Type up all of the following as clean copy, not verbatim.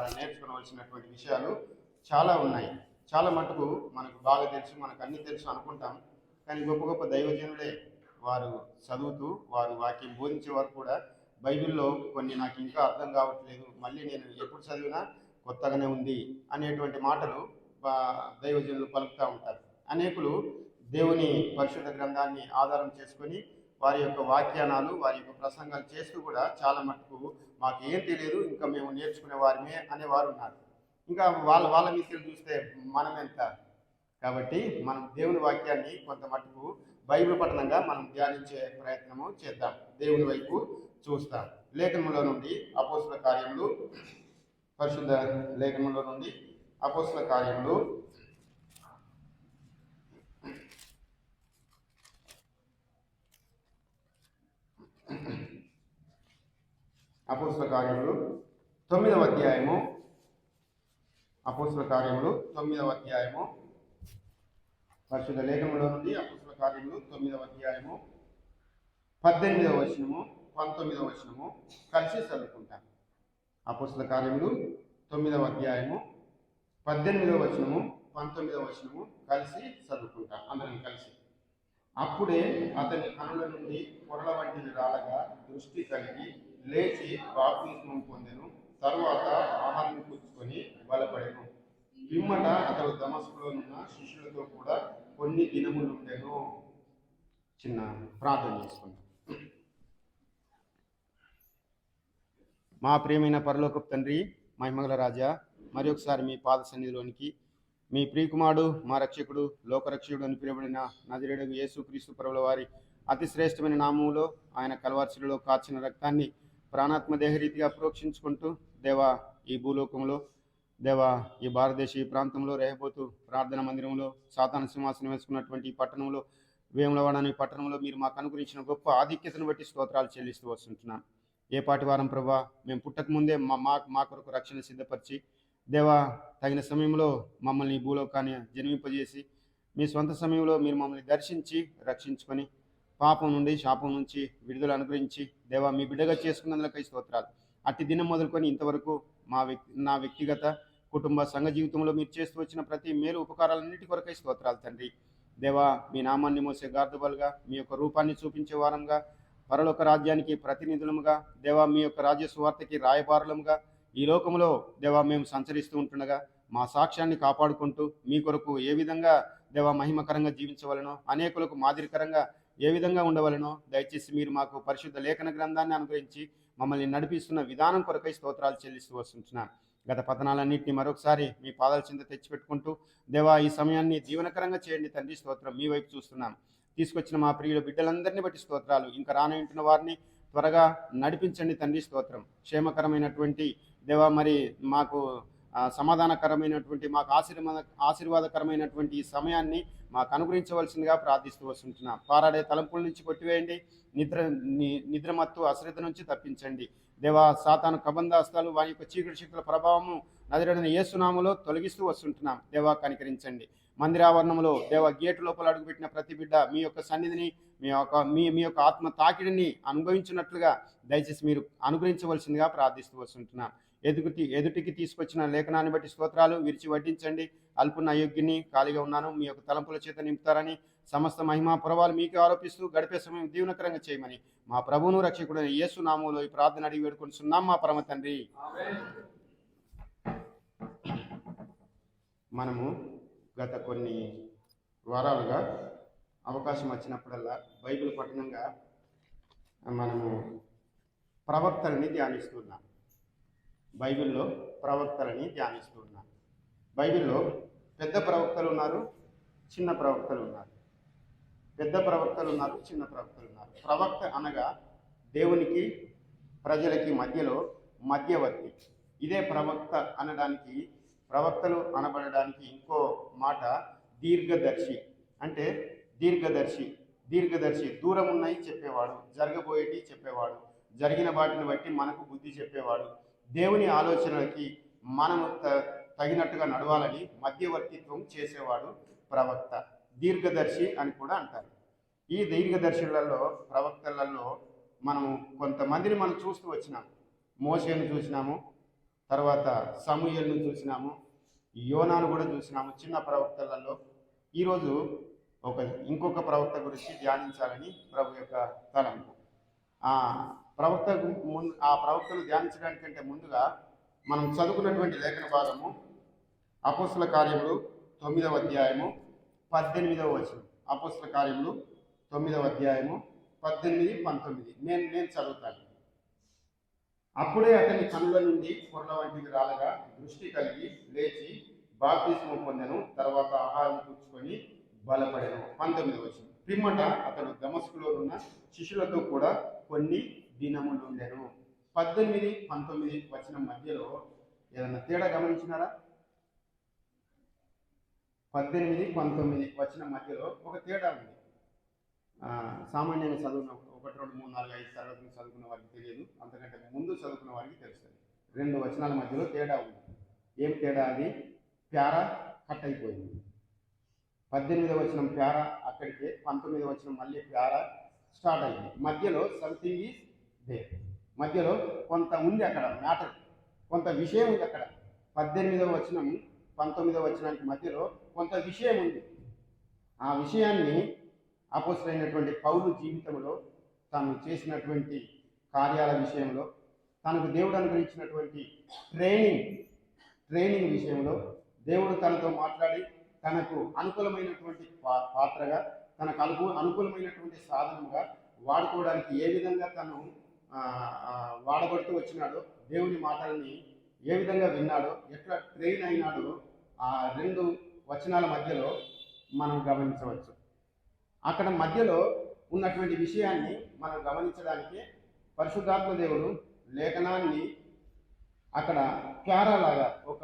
ద్వారా నేర్చుకోవలసినటువంటి విషయాలు చాలా ఉన్నాయి. చాలా మటుకు మనకు బాగా తెలుసు, మనకు అన్నీ తెలుసు అనుకుంటాం. కానీ గొప్ప గొప్ప దైవజనులే వారు చదువుతూ వారు వాక్యం బోధించేవారు కూడా బైబిల్లో కొన్ని నాకు ఇంకా అర్థం కావట్లేదు, మళ్ళీ నేను ఎప్పుడు చదివినా కొత్తగానే ఉంది అనేటువంటి మాటలు దైవజనులు పలుకుతూ ఉంటారు. అనేకులు దేవుని పరిశుద్ధ గ్రంథాన్ని ఆధారం చేసుకొని వారి యొక్క వాక్యానాలు, వారి యొక్క ప్రసంగాలు చేస్తూ కూడా చాలా మటుకు మాకు ఏం తెలియదు, ఇంకా మేము నేర్చుకునే వారిమే అనేవారు ఉన్నారు. ఇంకా వాళ్ళ మిత్రులు చూస్తే మనం ఎంత. కాబట్టి మనం దేవుని వాక్యాన్ని కొంత మటుకు బైబిల్ పఠనంగా మనం ధ్యానించే ప్రయత్నము చేద్దాం, దేవుని వైపు చూస్తాం. లేఖనంలో నుండి అపోస్తుల కార్యములు, పరిశుద్ధ లేఖనంలో నుండి అపోస్తుల కార్యములు 9వ అధ్యాయము, అపోస్తుల కార్యములు 9వ అధ్యాయము, పరిశుద్ధ లేఖనంలో నుండి అపోస్తుల కార్యములు 9వ అధ్యాయము 18వ వచనము 19వ వచనము కలిసి చదువుకుంటాం. అపోస్తుల కార్యములు 9వ అధ్యాయము 18వ వచనము 19వ వచనము కలిసి చదువుకుంటాం అందరం కలిసి. అప్పుడే అతని కనుల నుండి పొరల వంటిది రాలగా దృష్టి కలిగి లేచి బాప్తిస్మం పొందెను. తరువాత ఆహారం పుచ్చుకొని బలపడెను. పిమ్మట అతడు దమస్కులో ఉన్న శిష్యులతో కూడా కొన్ని దినములు ఉండెను. చిన్న ప్రార్థన చేసుకుంటాం. మా ప్రియమైన పరలోకపు తండ్రి, మహిమగల రాజా, మరి ఒకసారి మీ పాద సన్నిధిలోనికి మీ ప్రియకుమారుడు, మా రక్షకుడు, లోకరక్షకుడు అని పిలువబడిన నజరేయుడగు యేసుక్రీస్తు ప్రభుల వారి అతి శ్రేష్టమైన నామములో ఆయన కల్వార్సిలో కార్చిన రక్తాన్ని ప్రాణాత్మ దేహరీతిగా ప్రోక్షించుకుంటూ, దేవా ఈ భూలోకంలో, దేవా ఈ భారతదేశ ఈ ప్రాంతంలో రేహబోతు ప్రార్థన మందిరంలో సాతాను సింహాసనం వేసుకున్నటువంటి ఈ పట్టణంలో, వేములవాడ అనే పట్టణంలో మీరు మాకు అనుగ్రహించిన గొప్ప ఆధిక్యతను బట్టి స్తోత్రాలు చెల్లిస్తూ వస్తుంటున్నాం. ఏ పాటి వారం ప్రభా, మేము పుట్టకముందే మా కొరకు రక్షణ సిద్ధపరిచి, దేవా తగిన సమయంలో మమ్మల్ని భూలోకాన్ని జన్మింపజేసి, మీ సొంత సమయంలో మీరు మమ్మల్ని దర్శించి రక్షించుకొని పాపం నుండి శాపం నుంచి విడుదల అనుగ్రహించి, దేవా మీ బిడ్డగా చేసుకున్నందుకై స్తోత్రాలు. అట్టి దినం మొదలుకొని ఇంతవరకు నా వ్యక్తిగత కుటుంబ సంఘ జీవితంలో మీరు చేస్తూ వచ్చిన ప్రతి మేలు ఉపకారాలన్నిటి కొరకై స్తోత్రాలు తండ్రి. దేవా మీ నామాన్ని మోసే గార్దుబలుగా, మీ యొక్క రూపాన్ని చూపించే వారంగా, పరలోక రాజ్యానికి ప్రతినిధులముగా, దేవా మీ యొక్క రాజ్య సువార్తకి రాయబారులముగా ఈ లోకంలో దేవా మేము సంచరిస్తూ ఉంటుండగా మా సాక్ష్యాన్ని కాపాడుకుంటూ మీ కొరకు ఏ విధంగా దేవా మహిమకరంగా జీవించవలనో, అనేకులకు మాదిరికరంగా ఏ విధంగా ఉండవలనో దయచేసి మీరు మాకు పరిశుద్ధ లేఖన గ్రంథాన్ని అనుగ్రహించి మమ్మల్ని నడిపిస్తున్న విధానం కొరకై స్తోత్రాలు చెల్లిస్తూ వస్తుంటున్నాను. గత పతనాలన్నింటినీ మరొకసారి మీ పాదాల చింత తెచ్చిపెట్టుకుంటూ, దేవా ఈ సమయాన్ని జీవనకరంగా చేయండి తండ్రి. స్తోత్రం. మీ వైపు చూస్తున్నాం. తీసుకొచ్చిన మా ప్రియుల బిడ్డలందరినీ బట్టి స్తోత్రాలు. ఇంకా రానంటున్న వారిని త్వరగా నడిపించండి తండ్రి. స్తోత్రం. క్షేమకరమైనటువంటి దేవా మరి మాకు సమాధానకరమైనటువంటి, మాకు ఆశీర్వాదకరమైనటువంటి ఈ సమయాన్ని మాకు అనుగ్రహించవలసిందిగా ప్రార్థిస్తూ వస్తుంటున్నాం. పారాడే తలంపుల నుంచి కొట్టివేయండి. నిద్రమత్తు అశ్రద్ధ నుంచి తప్పించండి. దేవా సాతాను కబంధాస్తాలు, వారి యొక్క చీకటి శక్తుల ప్రభావము నజరేయుడైన యేసు నామములో తొలగిస్తూ వస్తుంటున్నాం. దేవా కనికరించండి. మందిరావరణంలో దేవా గేటు లోపల అడుగుపెట్టిన ప్రతి బిడ్డ మీ యొక్క సన్నిధిని, మీ యొక్క ఆత్మ తాకిడిని అనుభవించినట్లుగా దయచేసి మీరు అనుగ్రహించవలసిందిగా ప్రార్థిస్తూ వస్తుంటున్నాం. ఎదుటికి తీసుకొచ్చిన లేఖనాన్ని బట్టి స్తోత్రాలు. విరిచి వడ్డించండి. అల్పున్న అయోగ్యుని, ఖాళీగా ఉన్నాను, మీ యొక్క తలంపుల చేత నింపుతారని సమస్త మహిమా పురవాలు మీకే ఆరోపిస్తూ గడిపే సమయం దీవెనకరంగా చేయమని మా ప్రభువును రక్షకుడైన యేసు నామములో ఈ ప్రార్థన అడిగి వేడుకొనిచున్నాం మా పరమ తండ్రి. మనము గత కొన్ని వారాలుగా అవకాశం వచ్చినప్పుడల్లా బైబిల్ పఠనంగా మనము ప్రవక్తలని ధ్యానిస్తున్నాం. బైబిల్లో ప్రవక్తలని ధ్యానిస్తున్నాం. బైబిల్లో పెద్ద ప్రవక్తలు ఉన్నారు, చిన్న ప్రవక్తలు ఉన్నారు. పెద్ద ప్రవక్తలు ఉన్నారు, చిన్న ప్రవక్తలు ఉన్నారు. ప్రవక్త అనగా దేవునికి ప్రజలకి మధ్యలో మధ్యవర్తి. ఇదే ప్రవక్త అనడానికి, ప్రవక్తలు అనబడడానికి ఇంకో మాట దీర్ఘదర్శి. అంటే దీర్ఘదర్శి దూరం ఉన్నాయి చెప్పేవాడు, జరగబోయేటి చెప్పేవాడు, జరిగిన వాటిని బట్టి మనకు బుద్ధి చెప్పేవాడు, దేవుని ఆలోచనలకి మనము తగినట్టుగా నడవాలని మధ్యవర్తిత్వం చేసేవాడు ప్రవక్త. దీర్ఘదర్శి అని కూడా అంటారు. ఈ దీర్ఘదర్శులలో, ప్రవక్తలలో మనము కొంతమందిని మనం చూస్తూ వచ్చినాం. మోషేను చూసినాము, తర్వాత సమూయేలును చూసినాము, యోనాను కూడా చూసినాము చిన్న ప్రవక్తలలో. ఈరోజు ఇంకొక ప్రవక్త గురించి ధ్యానించాలని ప్రభు యొక్క తలంపు. ఆ ప్రవక్తను ధ్యానించడానికంటే ముందుగా మనం చదువుకున్నటువంటి లేఖన భాగము అపోస్తల కార్యములు 9వ అధ్యాయము 18వ వచనం. అపోస్తల కార్యములు 9వ అధ్యాయము 18, 19 నేను చదువుతాను. అప్పుడే అతని కనుల నుండి పొరల వంటివి రాలగా దృష్టి కలిగి లేచి బాప్తిస్మము పొందెను. తర్వాత ఆహారం పుచ్చుకొని బలపడెను. 19వ వచనం. పిమ్మట అతడు దమస్కులో ఉన్న శిష్యులతో కూడా కొన్ని దినములు ఉండెను. 18, 19 వచనం మధ్యలో ఏదన్నా తేడా గమనించినారా? 18, 19 వచనం మధ్యలో ఒక తేడా ఉంది. సామాన్యంగా చదువున్న 1, 2, 3, 4, 5 తరగతులు చదువుకున్న వారికి తెలియదు, అంతకంటే ముందు చదువుకున్న వారికి తెలుస్తుంది. 2 వచనాల మధ్యలో తేడా ఉంది. ఏం తేడా? అది ప్యారా కట్ అయిపోయింది. 18వ వచనం ప్యారా అక్కడికే, 19వ వచనం మళ్ళీ ప్యారా స్టార్ట్ అయింది. మధ్యలో సంథింగ్ ఈజ్ దేర్, మధ్యలో కొంత ఉంది, అక్కడ మ్యాటర్, కొంత విషయం ఉంది అక్కడ. 18వ వచనం 19వ వచనానికి మధ్యలో కొంత విషయం ఉంది. ఆ విషయాన్ని అపోస్తలుడైనటువంటి పౌలు జీవితంలో తాను చేసినటువంటి కార్యాల విషయంలో, తనకు దేవుడు అనుగ్రహించినటువంటి ట్రైనింగ్ విషయంలో దేవుడు తనతో మాట్లాడి తనకు అనుకూలమైనటువంటి పాత్రగా, తనకు అనుకూలమైనటువంటి సాధనముగా వాడుకోవడానికి ఏ విధంగా తను వాడబడుతూ వచ్చినాడో, దేవుని మాటల్ని ఏ విధంగా విన్నాడో, ఎట్లా ట్రైన్ అయినాడో ఆ 2 వచనాల మధ్యలో మనం గమనించవచ్చు. అక్కడ మధ్యలో ఉన్నటువంటి విషయాన్ని మనం గమనించడానికి పరిశుద్ధాత్మ దేవుడు లేఖనాన్ని అక్కడ ప్యారాలాగా, ఒక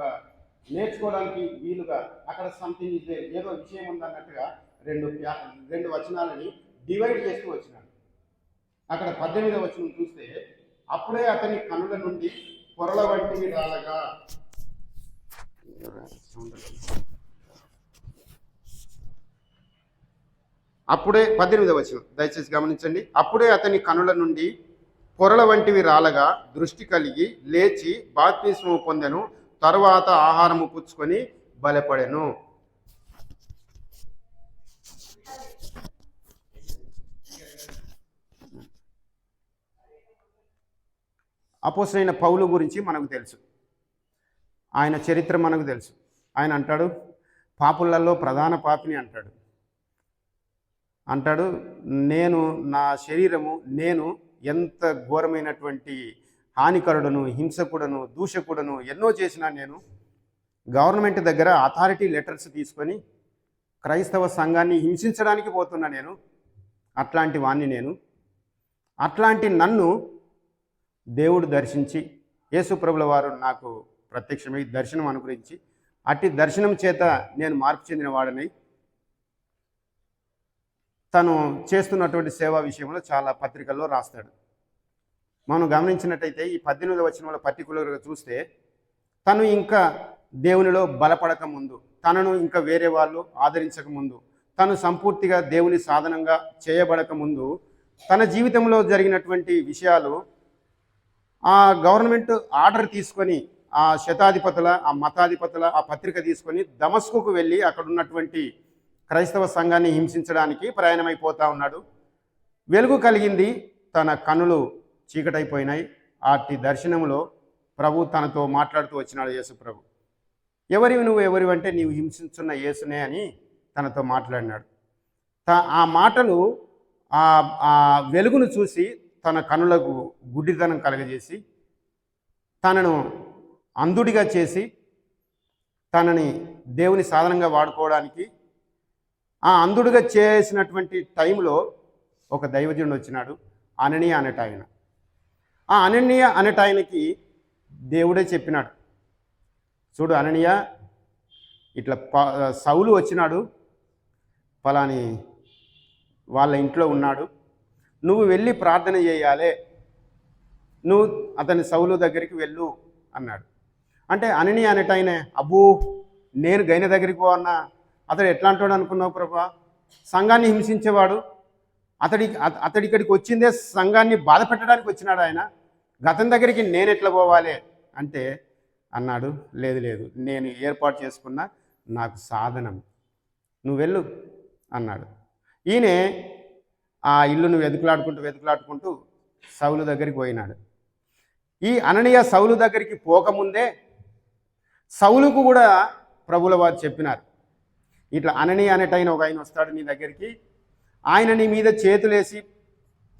నేర్చుకోవడానికి వీలుగా అక్కడ సంథింగ్ ఇదే, ఏదో విషయం ఉందన్నట్టుగా 2 వచనాలని డివైడ్ చేస్తూ వచ్చినాడు. అక్కడ 18వ వచనం చూస్తే, అప్పుడే అతని కనుల నుండి పొరల వంటివి రాలగా, అప్పుడే 18వ వచనం దయచేసి గమనించండి. అప్పుడే అతని కనుల నుండి పొరల వంటివి రాలగా దృష్టి కలిగి లేచి బాప్తిస్మము పొందెను. తరువాత ఆహారము పుచ్చుకొని బలపడెను. అపోస్తలుడైన పౌలు గురించి మనకు తెలుసు, ఆయన చరిత్ర మనకు తెలుసు. ఆయన అంటాడు, పాపులలో ప్రధాన పాపిని అంటాడు. నా శరీరము, నేను ఎంత ఘోరమైనటువంటి హానికరుడను, హింసకుడను, దూషకుడను, ఎన్నో చేసినా నేను గవర్నమెంట్ దగ్గర అథారిటీ లెటర్స్ తీసుకొని క్రైస్తవ సంఘాన్ని హింసించడానికి పోతున్నా నేను. అట్లాంటి వాణ్ణి నేను. అట్లాంటి నన్ను దేవుడు దర్శించి, యేసుప్రభుల వారు నాకు ప్రత్యక్షమై దర్శనం అనుగ్రహించి, అట్టి దర్శనం చేత నేను మార్పు చెందిన వాడనై తను చేస్తున్నటువంటి సేవా విషయంలో చాలా పత్రికల్లో రాస్తాడు. మనం గమనించినట్టయితే ఈ 18వ వచనంలో పర్టికులర్గా చూస్తే, తను ఇంకా దేవునిలో బలపడక ముందు, తనను ఇంకా వేరే వాళ్ళు ఆదరించక ముందు, తను సంపూర్తిగా దేవుని సాధనంగా చేయబడక ముందు తన జీవితంలో జరిగినటువంటి విషయాలు, ఆ గవర్నమెంట్ ఆర్డర్ తీసుకొని, ఆ శతాధిపతుల, ఆ మతాధిపతుల ఆ పత్రిక తీసుకొని దమస్కుకు వెళ్ళి అక్కడ ఉన్నటువంటి క్రైస్తవ సంఘాన్ని హింసించడానికి ప్రయాణమైపోతూ ఉన్నాడు. వెలుగు కలిగింది, తన కన్నులు చీకటైపోయినాయి. అట్టి దర్శనంలో ప్రభు తనతో మాట్లాడుతూ వచ్చినాడు. యేసు ప్రభు, ఎవరివంటే నీవు హింసించున్న యేసునే అని తనతో మాట్లాడినాడు. ఆ మాటలు ఆ వెలుగును చూసి తన కనులకు గుడ్డితనం కలగజేసి, తనను అంధుడిగా చేసి, తనని దేవుని సాధనంగా వాడుకోవడానికి ఆ అంధుడిగా చేసినటువంటి టైంలో ఒక దైవజనుడు వచ్చినాడు, అననీయ అనేట ఆయన. ఆ అననీయ అనేట ఆయనకి దేవుడే చెప్పినాడు, చూడు అననీయ, ఇట్లా సౌలు వచ్చినాడు, ఫలాని వాళ్ళ ఇంట్లో ఉన్నాడు, నువ్వు వెళ్ళి ప్రార్థన చేయాలి, నువ్వు అతని సౌలు దగ్గరికి వెళ్ళు అన్నాడు. అంటే అననీయ అనేట ఆయన, అబ్బో నేను గైన దగ్గరికి పోవన్నా, అతడు ఎట్లాంటోడు అనుకున్నావు ప్రభా? సంఘాన్ని హింసించేవాడు, అతడి ఇక్కడికి వచ్చిందే సంఘాన్ని బాధ పెట్టడానికి వచ్చినాడు ఆయన, గతం దగ్గరికి నేను ఎట్లా పోవాలి అంటే అన్నాడు. లేదు లేదు, నేను ఏర్పాటు చేసుకున్న నాకు సాధనం, నువ్వు వెళ్ళు అన్నాడు. ఈయనే ఆ ఇల్లును వెతుకులాడుకుంటూ సౌలు దగ్గరికి పోయినాడు. ఈ అననీయ సౌలు దగ్గరికి పోకముందే సౌలుకు కూడా ప్రభుల వారు చెప్పినారు, ఇట్లా అననీయ అనేటైన ఒక ఆయన వస్తాడు నీ దగ్గరికి, ఆయన నీ మీద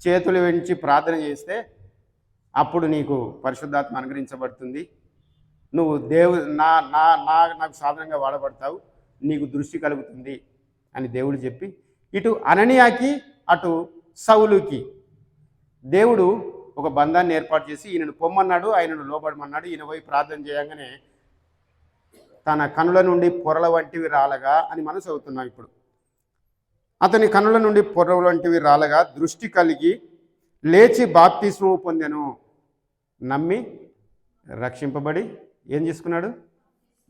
చేతులు వెంచి ప్రార్థన చేస్తే అప్పుడు నీకు పరిశుద్ధాత్మ అనుగ్రహించబడుతుంది, నువ్వు నాకు సాధనంగా వాడబడతావు, నీకు దృష్టి కలుగుతుంది అని దేవుడు చెప్పి ఇటు అననీయాకి అటు సౌలుకి దేవుడు ఒక బంధాన్ని ఏర్పాటు చేసి ఈయనను పొమ్మన్నాడు, ఆయనను లోబడమన్నాడు. ఈయన పోయి ప్రార్థన చేయగానే తన కనుల నుండి పొరల వంటివి రాలగా అని మనసు అవుతున్నాం. ఇప్పుడు అతని కనుల నుండి పొరల వంటివి రాలగా దృష్టి కలిగి లేచి బాప్తిస్మము పొందెను. నమ్మి రక్షింపబడి ఏం చేసుకున్నాడు?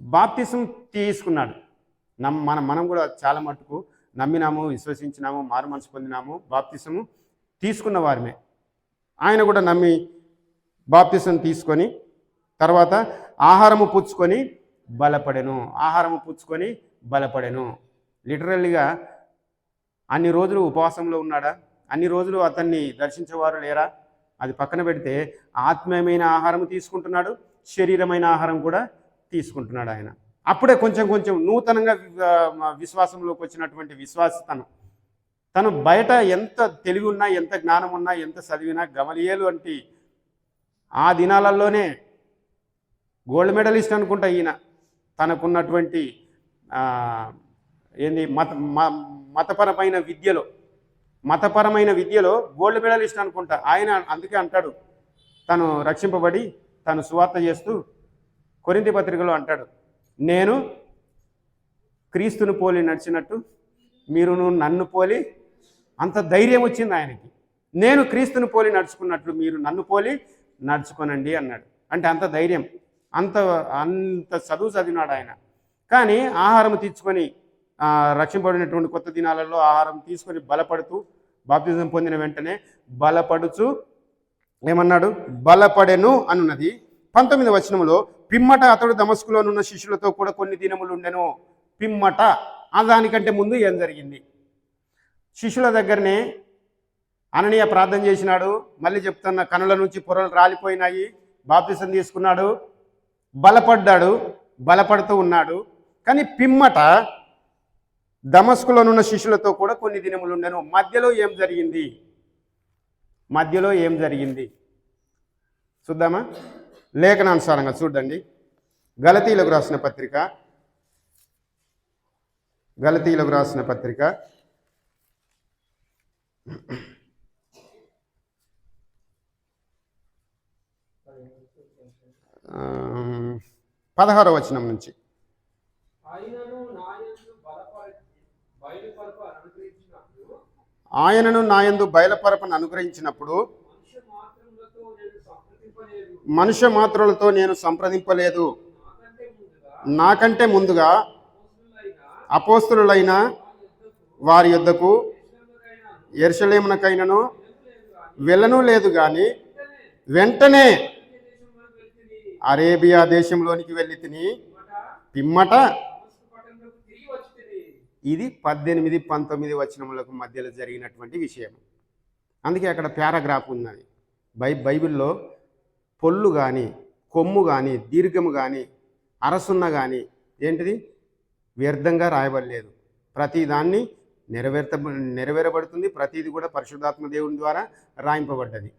బాప్తిస్మం తీసుకున్నాడు. మనం కూడా చాలా మటుకు నమ్మినాము, విశ్వసించినాము, మారు మనసు పొందినాము, బాప్తిస్మము తీసుకున్న వారమే. ఆయన కూడా నమ్మి బాప్తిస్మం తీసుకొని తర్వాత ఆహారము పుచ్చుకొని బలపడెను. లిటరల్లీగా అన్ని రోజులు ఉపవాసంలో ఉన్నాడా? అన్ని రోజులు అతన్ని దర్శించేవారు లేరా? అది పక్కన పెడితే ఆత్మీయమైన ఆహారం తీసుకుంటున్నాడు, శరీరమైన ఆహారం కూడా తీసుకుంటున్నాడు. ఆయన అప్పుడే కొంచెం నూతనంగా విశ్వాసంలోకి వచ్చినటువంటి విశ్వాసతను తను బయట ఎంత తెలివి ఉన్నా, ఎంత జ్ఞానం ఉన్నా, ఎంత చదివినా గమలియేలు వంటి ఆ దినాలలోనే గోల్డ్ మెడలిస్ట్ అనుకుంటా ఈయన, తనకున్నటువంటి మతపరమైన విద్యలో గోల్డ్ మెడలిస్ట్ అనుకుంటా ఆయన. అందుకే అంటాడు, తను రక్షింపబడి తను సువార్త చేస్తూ కొరింథీ పత్రికలో అంటాడు, నేను క్రీస్తును పోలి నడిచినట్టు మీరును నన్ను పోలి. అంత ధైర్యం వచ్చింది ఆయనకి. నేను క్రీస్తును పోలి నడుచుకున్నట్లు మీరు నన్ను పోలి నడుచుకోనండి అన్నాడు. అంటే అంత ధైర్యం, అంత చదువు చదివినాడు ఆయన. కానీ ఆహారం తీసుకొని రక్షింపబడినటువంటి కొత్త దినాలలో ఆహారం తీసుకొని బలపడుతూ బాప్తిజం పొందిన వెంటనే బలపడుచు ఏమన్నాడు? బలపడెను అనున్నది 19వ వచనంలో. పిమ్మట అతడు దమస్కులోనున్న శిష్యులతో కూడా కొన్ని దినములు ఉండెను. పిమ్మట దానికంటే ముందు ఏం జరిగింది? శిష్యుల దగ్గరనే అననీయ ప్రార్థన చేసినాడు. మళ్ళీ చెప్తున్న, కనుల నుంచి పొరలు రాలిపోయినాయి, బాప్తిసం తీసుకున్నాడు, బలపడుతూ ఉన్నాడు. కానీ పిమ్మట దమస్కులోనున్న శిష్యులతో కూడా కొన్ని దినములు ఉండెను. మధ్యలో ఏం జరిగింది చూద్దామా? లేఖనానుసారంగా చూడండి. గలతీయులకు రాసిన పత్రిక 16వ వచనం నుంచి. ఆయనను నాయందు బయలుపరపను అనుగ్రహించినప్పుడు మనుష్య మాత్రులతో నేను సంప్రదింపలేదు. నాకంటే ముందుగా అపోస్తలులైన వారి యొద్దకు యెరూషలేమునకైనను వెళ్ళను లేదు, కానీ వెంటనే అరేబియా దేశంలోనికి వెళ్ళి తిని పిమ్మట. ఇది 18-19 వచనములకు మధ్యలో జరిగినటువంటి విషయం. అందుకే అక్కడ పారాగ్రాఫ్ ఉన్నది. బైబిల్లో పొల్లు కానీ, కొమ్ము కానీ, దీర్ఘము కానీ, అరసున్న కానీ ఏంటిది వ్యర్థంగా రాయబడలేదు. ప్రతిదాన్ని నెరవేరబడుతుంది. ప్రతిది కూడా పరిశుద్ధాత్మ దేవుని ద్వారా రాయింపబడ్డది.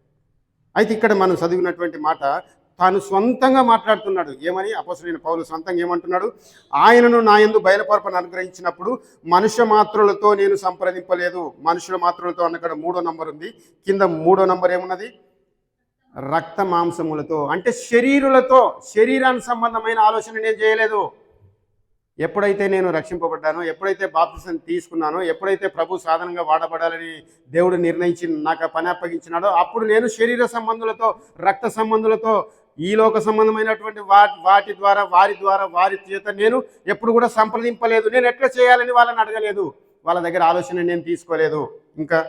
అయితే ఇక్కడ మనం చదివినటువంటి మాట తాను స్వంతంగా మాట్లాడుతున్నాడు. ఏమని? అపోస్తలుడైన పౌలు స్వంతంగా ఏమంటున్నాడు? ఆయనను నాయందు బయలుపరపను అనుగ్రహించినప్పుడు మనుష్య మాత్రులతో నేను సంప్రదింపలేదు. మనుషుల మాత్రులతో అన్నక్కడ 3వ నంబర్ ఉంది. కింద 3వ నంబర్ ఏమున్నది? రక్త మాంసములతో, అంటే శరీరానికి సంబంధమైన ఆలోచన నేను చేయలేదు. ఎప్పుడైతే నేను రక్షింపబడ్డానో, ఎప్పుడైతే బాప్తిసం తీసుకున్నానో, ఎప్పుడైతే ప్రభు సాధనంగా వాడబడాలని దేవుడు నిర్ణయించి నాకు పని అప్పగించినాడో, అప్పుడు నేను శరీర సంబంధులతో, రక్త సంబంధులతో, ఈ లోక సంబంధమైనటువంటి వారి ద్వారా వారి చేత నేను ఎప్పుడు కూడా సంప్రదింపలేదు. నేను ఎట్లా చేయాలని వాళ్ళని అడగలేదు. వాళ్ళ దగ్గర ఆలోచన నేను తీసుకోలేదు, ఇంకా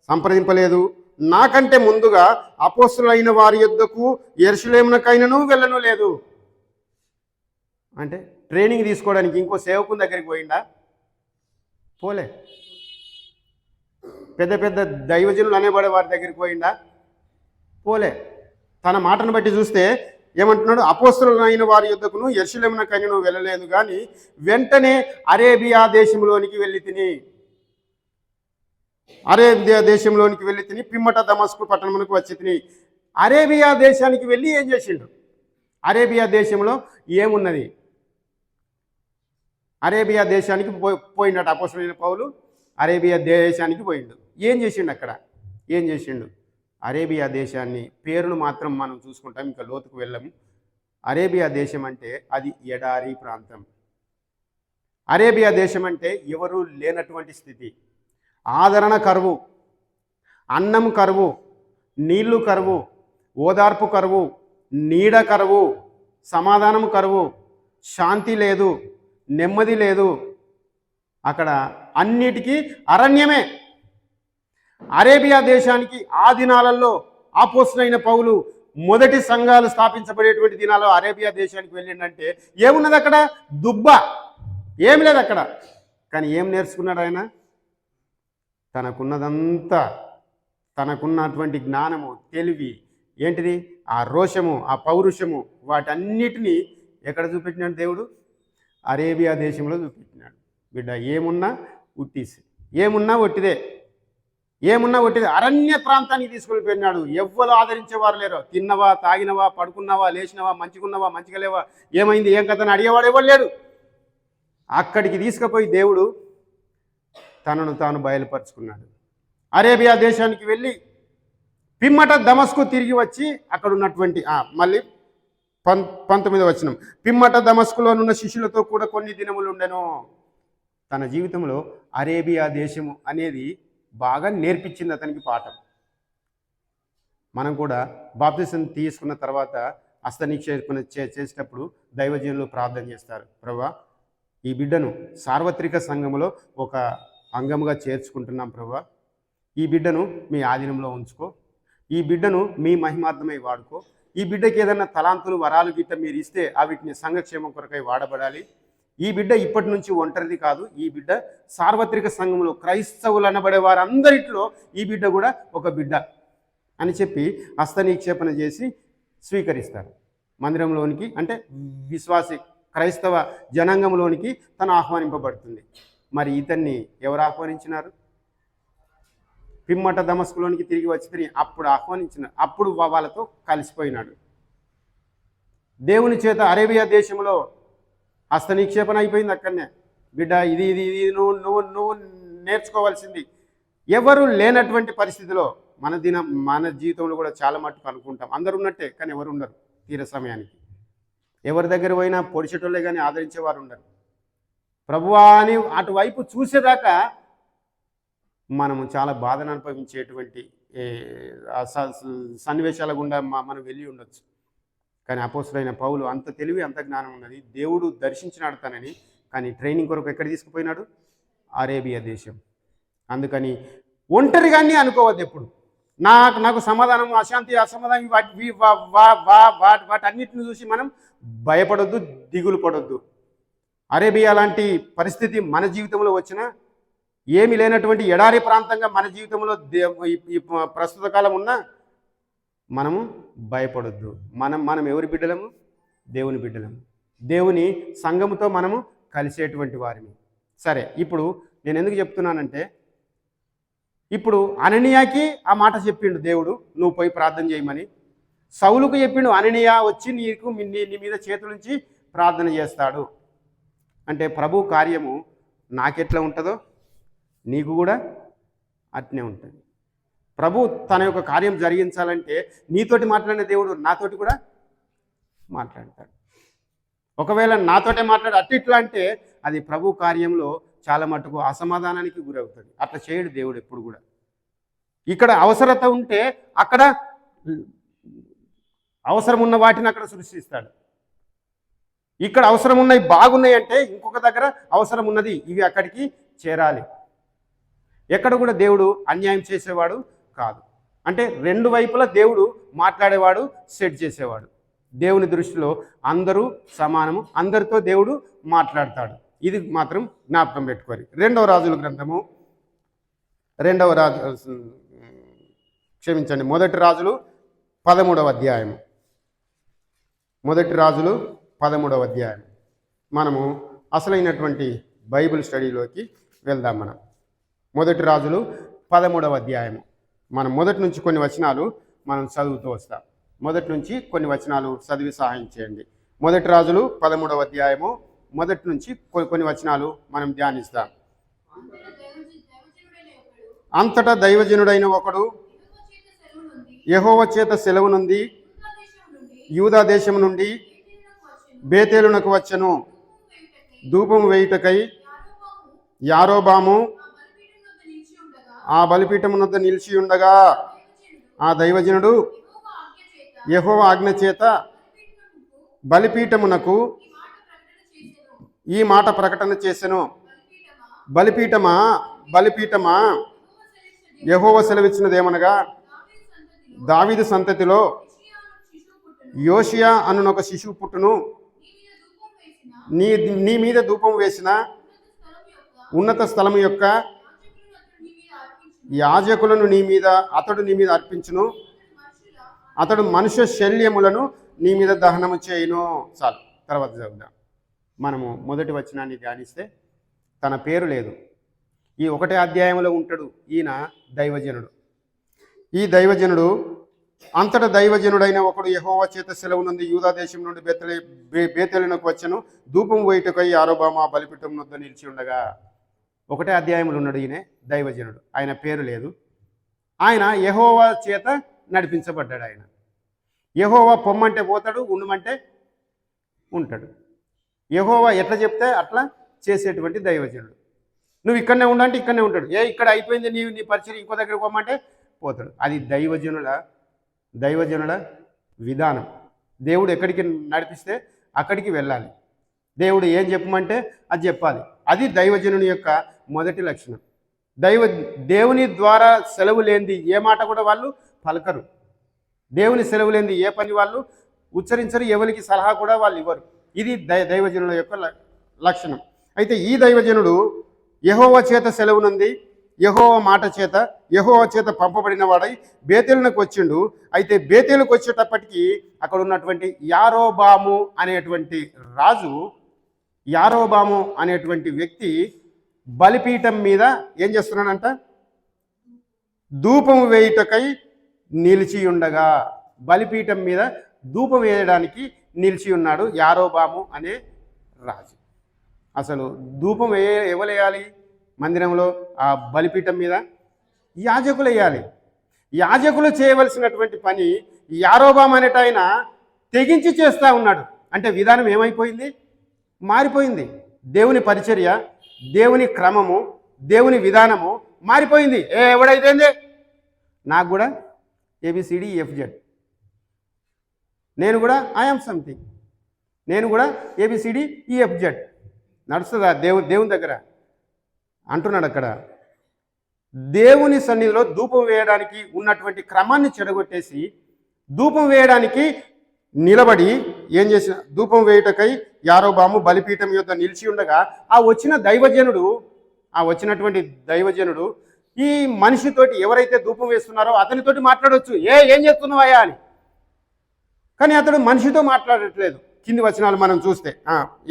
సంప్రదింపలేదు. నాకంటే ముందుగా అపోస్తలులైన వారి యొద్దకు యెరూషలేమునకైనను వెళ్ళను లేదు. అంటే ట్రైనింగ్ తీసుకోవడానికి ఇంకో సేవకుని దగ్గరికి పోయిందా? పోలే. పెద్ద పెద్ద దైవజనులు అనేబడే వారి దగ్గరికి పోయిందా? పోలే. తన మాటను బట్టి చూస్తే ఏమంటున్నాడు? అపోస్తలులైన వారి యుద్ధకును యెరూషలేమునకైన నువ్వు వెళ్ళలేదు, కానీ వెంటనే అరేబియా దేశంలోనికి వెళ్ళి తిని పిమ్మట దమస్కు పట్టణమునకు వచ్చి తిని. అరేబియా దేశానికి వెళ్ళి ఏం చేసిండు? అరేబియా దేశంలో ఏమున్నది? అరేబియా దేశానికి పోయిండట అపోస్తలుడైన పౌలు. అరేబియా దేశానికి పోయిండు. ఏం చేసిండు అక్కడ? ఏం చేసిండు? అరేబియా దేశాన్ని పేరును మాత్రం మనం చూసుకుంటాం, ఇంకా లోతుకు వెళ్ళము. అరేబియా దేశం అంటే అది ఎడారి ప్రాంతం. అరేబియా దేశం అంటే ఎవరు లేనటువంటి స్థితి. ఆదరణ కరువు, అన్నం కరువు, నీళ్లు కరువు, ఓదార్పు కరువు, నీడ కరువు, సమాధానం కరువు, శాంతి లేదు, నెమ్మది లేదు. అక్కడ అన్నిటికీ అరణ్యమే. అరేబియా దేశానికి ఆ దినాలలో అపోస్తలుడైన పౌలు మొదటి సంఘాలు స్థాపించబడేటువంటి దినాల్లో అరేబియా దేశానికి వెళ్ళిండంటే ఏమున్నది అక్కడ? దుబ్బ, ఏం లేదు అక్కడ. కానీ ఏం నేర్చుకున్నాడు ఆయన? తనకున్నదంతా, తనకున్నటువంటి జ్ఞానము, తెలివి, ఏంటిది? ఆ రోషము, ఆ పౌరుషము, వాటన్నిటినీ ఎక్కడ చూపెట్టినాడు దేవుడు? అరేబియా దేశంలో చూపెట్టినాడు. బిడ్డ, ఏమున్నా ఉట్టిసి, ఏమున్నా ఒట్టిదే, ఏమున్నా ఒట్టిదే. అరణ్య ప్రాంతానికి తీసుకొని పోయినాడు. ఎవ్వరు ఆదరించేవారు లేరు. తిన్నవా, తాగినవా, పడుకున్నావా, లేచినవా, మంచిగున్నవా, మంచిగా లేవా, ఏమైంది, ఏం కథని అడిగేవాడు ఎవరు లేడు. అక్కడికి తీసుకుపోయి దేవుడు తనను తాను బయలుపరుచుకున్నాడు. అరేబియా దేశానికి వెళ్ళి పిమ్మట దమస్కు తిరిగి వచ్చి అక్కడ ఉన్నటువంటి మళ్ళీ 19వ వచనం, పిమ్మట దమస్కులోనున్న శిష్యులతో కూడా కొన్ని దినములు ఉండెను. తన జీవితంలో అరేబియా దేశము అనేది బాగా నేర్పించింది అతనికి పాఠం. మనం కూడా బాప్తిసం తీసుకున్న తర్వాత హస్తనిక్షేపణ చేసేటప్పుడు దైవజనులు ప్రార్థన చేస్తారు, ప్రభువా ఈ బిడ్డను సార్వత్రిక సంఘములో ఒక అంగముగా చేర్చుకుంటున్నాం ప్రభువా, ఈ బిడ్డను మీ ఆధీనంలో ఉంచుకో, ఈ బిడ్డను మీ మహిమార్థమై వాడుకో, ఈ బిడ్డకి ఏదైనా తలాంతులు, వరాలు గిట్ట మీరు ఇస్తే వీటిని సంఘక్షేమం కొరకై వాడబడాలి. ఈ బిడ్డ ఇప్పటి నుంచి ఒంటరిది కాదు, ఈ బిడ్డ సార్వత్రిక సంఘంలో క్రైస్తవులు అనబడే వారందరిలో ఈ బిడ్డ కూడా ఒక బిడ్డ అని చెప్పి హస్తనిక్షేపణ చేసి స్వీకరిస్తారు. మందిరంలోనికి అంటే విశ్వాసి క్రైస్తవ జనాంగంలోనికి తను ఆహ్వానింపబడుతుంది. మరి ఇతన్ని ఎవరు ఆహ్వానించినారు? పిమ్మట దమస్కులోనికి తిరిగి వచ్చి అప్పుడు ఆహ్వానించినారు. అప్పుడు వాళ్ళతో కలిసిపోయినాడు. దేవుని చేత అరేబియా దేశంలో హస్తనిక్షేపణ అయిపోయింది. అక్కడనే బిడ్డ ఇది ఇది ఇది నువ్వు నువ్వు నువ్వు నేర్చుకోవాల్సింది. ఎవరు లేనటువంటి పరిస్థితిలో మన జీవితంలో కూడా చాలా మట్టుకు అనుకుంటాం అందరు ఉన్నట్టే, కానీ ఎవరు ఉండరు. తీర సమయానికి ఎవరి దగ్గర పోయినా పొడిచేటోళ్ళే కానీ ఆదరించేవారు ఉండరు. ప్రభువా అని అటువైపు చూసేదాకా మనము చాలా బాధను అనుభవించేటువంటి సన్నివేశాల గుండా మనం వెళ్ళి ఉండొచ్చు. కానీ అపోస్తలుడైన పౌలు అంత తెలివి, అంత జ్ఞానం ఉన్నది. దేవుడు దర్శించినాడు తనని. కానీ ట్రైనింగ్ కొరకు ఎక్కడ తీసుకుపోయినాడు? అరేబియా దేశం. అందుకని ఒంటరిగానే అనుకోవద్దు ఎప్పుడు. నాకు సమాధానం, అశాంతి, అసమాధానం వాటన్నిటిని చూసి మనం భయపడొద్దు, దిగులు పడొద్దు. అరేబియా లాంటి పరిస్థితి మన జీవితంలో వచ్చినా, ఏమి లేనటువంటి ఎడారి ప్రాంతంగా మన జీవితంలో ఈ ప్రస్తుత కాలం ఉన్నా మనము భయపడొద్దు. మనం ఎవరి బిడ్డలము? దేవుని బిడ్డలము. దేవుని సంఘముతో మనము కలిసేటువంటి వారిని. సరే, ఇప్పుడు నేను ఎందుకు చెప్తున్నానంటే, ఇప్పుడు అననీయాకి ఆ మాట చెప్పిండు దేవుడు, నువ్వు పోయి ప్రార్థన చేయమని. సౌలుకు చెప్పిండు, అననీయా వచ్చి నీ మీద చేతులుంచి ప్రార్థన చేస్తాడు. అంటే ప్రభు కార్యము నాకెట్లా ఉంటుందో నీకు కూడా అట్నే ఉంటుంది. ప్రభు తన యొక్క కార్యం జరిగించాలంటే నీతోటి మాట్లాడిన దేవుడు నాతోటి కూడా మాట్లాడతాడు. ఒకవేళ నాతోటే మాట్లాడు ఇట్లా అంటే అది ప్రభు కార్యంలో చాలా మటుకు అసమాధానానికి గురవుతుంది. అట్లా చేయడు దేవుడు ఎప్పుడు కూడా. ఇక్కడ అవసరత ఉంటే అక్కడ అవసరం ఉన్న వాటిని అక్కడ సృష్టిస్తాడు. ఇక్కడ అవసరం ఉన్నాయి, బాగున్నాయి అంటే ఇంకొక దగ్గర అవసరం ఉన్నది, ఇవి అక్కడికి చేరాలి. ఎక్కడ కూడా దేవుడు అన్యాయం చేసేవాడు కాదు. అంటే రెండు వైపులా దేవుడు మాట్లాడేవాడు, సెట్ చేసేవాడు. దేవుని దృష్టిలో అందరూ సమానము, అందరితో దేవుడు మాట్లాడతాడు. ఇది మాత్రం జ్ఞాపకం పెట్టుకోరు. రెండవ రాజుల గ్రంథము మొదటి రాజులు 13వ అధ్యాయం. మొదటి రాజులు 13వ అధ్యాయం. మనము అసలైనటువంటి బైబిల్ స్టడీలోకి వెళ్దాం. మనం మొదటి రాజులు 13వ అధ్యాయము. మనం మొదటి నుంచి కొన్ని వచనాలు మనం చదువుతూ వస్తాం. మొదటి నుంచి కొన్ని వచనాలు చదివి సహాయం చేయండి. మొదటి రాజులు 13వ అధ్యాయము మొదటి నుంచి కొన్ని వచనాలు మనం ధ్యానిస్తాం. అంతటా దైవజనుడైన ఒకడు యెహోవా చేత సెలవు నుండి యూదా దేశం నుండి బేతేలునకు వచ్చెను. ధూపం వేయుటకై యారోబాము ఆ బలిపీఠం వద్ద నిలిచి ఉండగా ఆ దైవజనుడు యెహోవా ఆజ్ఞ చేత బలిపీఠమునకు ఈ మాట ప్రకటన చేసెను. బలిపీఠమా బలిపీఠమా, యెహోవా సెలవిచ్చినదేమనగా, దావీదు సంతతిలో యోషియా అనునొక శిశువు పుట్టును. నీ మీద ధూపం వేసిన ఉన్నత స్థలం యొక్క యాజకులను అతడు నీ మీద అర్పించును. అతడు మనుష్య శల్యములను నీ మీద దహనము చేయును. చాలు, తర్వాత చదువుదాం. మనము మొదటి వచనాన్ని ధ్యానిస్తే, తన పేరు లేదు, ఈ 1వ అధ్యాయంలో ఉంటాడు ఈయన దైవజనుడు. ఈ దైవజనుడు అంతటా దైవజనుడైన ఒకడు యెహోవా చేత సెలవు నుండి యూదా దేశం నుండి బేతేలునకు వచ్చెను. ధూపం వేయుటకై యారోబాము ఆ బలిపీఠం వద్ద నిలిచి ఉండగా. 1వ అధ్యాయంలో ఉన్నాడు ఈయన దైవజనుడు. ఆయన పేరు లేదు. ఆయన యెహోవా చేత నడిపించబడ్డాడు. ఆయన యెహోవా పొమ్మంటే పోతాడు, ఉండమంటే ఉంటాడు. యెహోవా ఎట్లా చెప్తే అట్లా చేసేటువంటి దైవజనుడు. నువ్వు ఇక్కడనే ఉండంటే ఇక్కడనే ఉంటాడు. ఇక్కడ అయిపోయింది నీ పరిచయం, ఇంకో దగ్గరికి పోమంటే పోతాడు. అది దైవజనుల విధానం. దేవుడు ఎక్కడికి నడిపిస్తే అక్కడికి వెళ్ళాలి. దేవుడు ఏం చెప్పమంటే అది చెప్పాలి. అది దైవజనుని యొక్క మొదటి లక్షణం. దేవుని ద్వారా సెలవు లేనిది ఏ మాట కూడా వాళ్ళు పలకరు. దేవుని సెలవు లేనిది ఏ పని వాళ్ళు ఉచ్చరించరు. ఎవరికి సలహా కూడా వాళ్ళు ఇవ్వరు. ఇది దైవజనుల యొక్క లక్షణం. అయితే ఈ దైవజనుడు యెహోవా చేత సెలవు నుండి యెహోవా చేత పంపబడిన వాడై బేతేలునకు వచ్చిండు. అయితే బేతేలుకు వచ్చేటప్పటికి అక్కడ ఉన్నటువంటి యారోబాము అనేటువంటి రాజు, యారోబాము అనేటువంటి వ్యక్తి బలిపీఠం మీద ఏం చేస్తున్నాడంట, ధూపం వేయుటకై నిలిచి ఉండగా. బలిపీఠం మీద ధూపం వేయడానికి నిలిచి ఉన్నాడు యారోబాము అనే రాజు. అసలు ధూపం ఎవరు వేయాలి మందిరంలో? ఆ బలిపీఠం మీద యాజకులు వేయాలి. యాజకులు చేయవలసినటువంటి పని యారోబాము అనేట ఆయన తెగించి చేస్తూ ఉన్నాడు. అంటే విధానం ఏమైపోయింది? మారిపోయింది. దేవుని పరిచర్య, దేవుని క్రమము, దేవుని విధానము మారిపోయింది. ఎవడైతే నాకు కూడా ABCDEFZ, నేను కూడా ఐఎమ్ సంథింగ్, నేను కూడా ABCDEFZ నడుస్తుందా దేవుని దగ్గర అంటున్నాడు. అక్కడ దేవుని సన్నిధిలో ధూపం వేయడానికి ఉన్నటువంటి క్రమాన్ని చెడగొట్టేసి ధూపం వేయడానికి నిలబడి ఏం చేసిన, ధూపం వేయుటకై యారోబాము బలిపీఠం యొద్ద నిలిచి ఉండగా వచ్చినటువంటి దైవజనుడు ఈ మనిషితోటి, ఎవరైతే ధూపం వేస్తున్నారో అతనితోటి మాట్లాడవచ్చు, ఏం చేస్తున్నావయ్యా అని. కానీ అతడు మనిషితో మాట్లాడట్లేదు. కింది వచనాలు మనం చూస్తే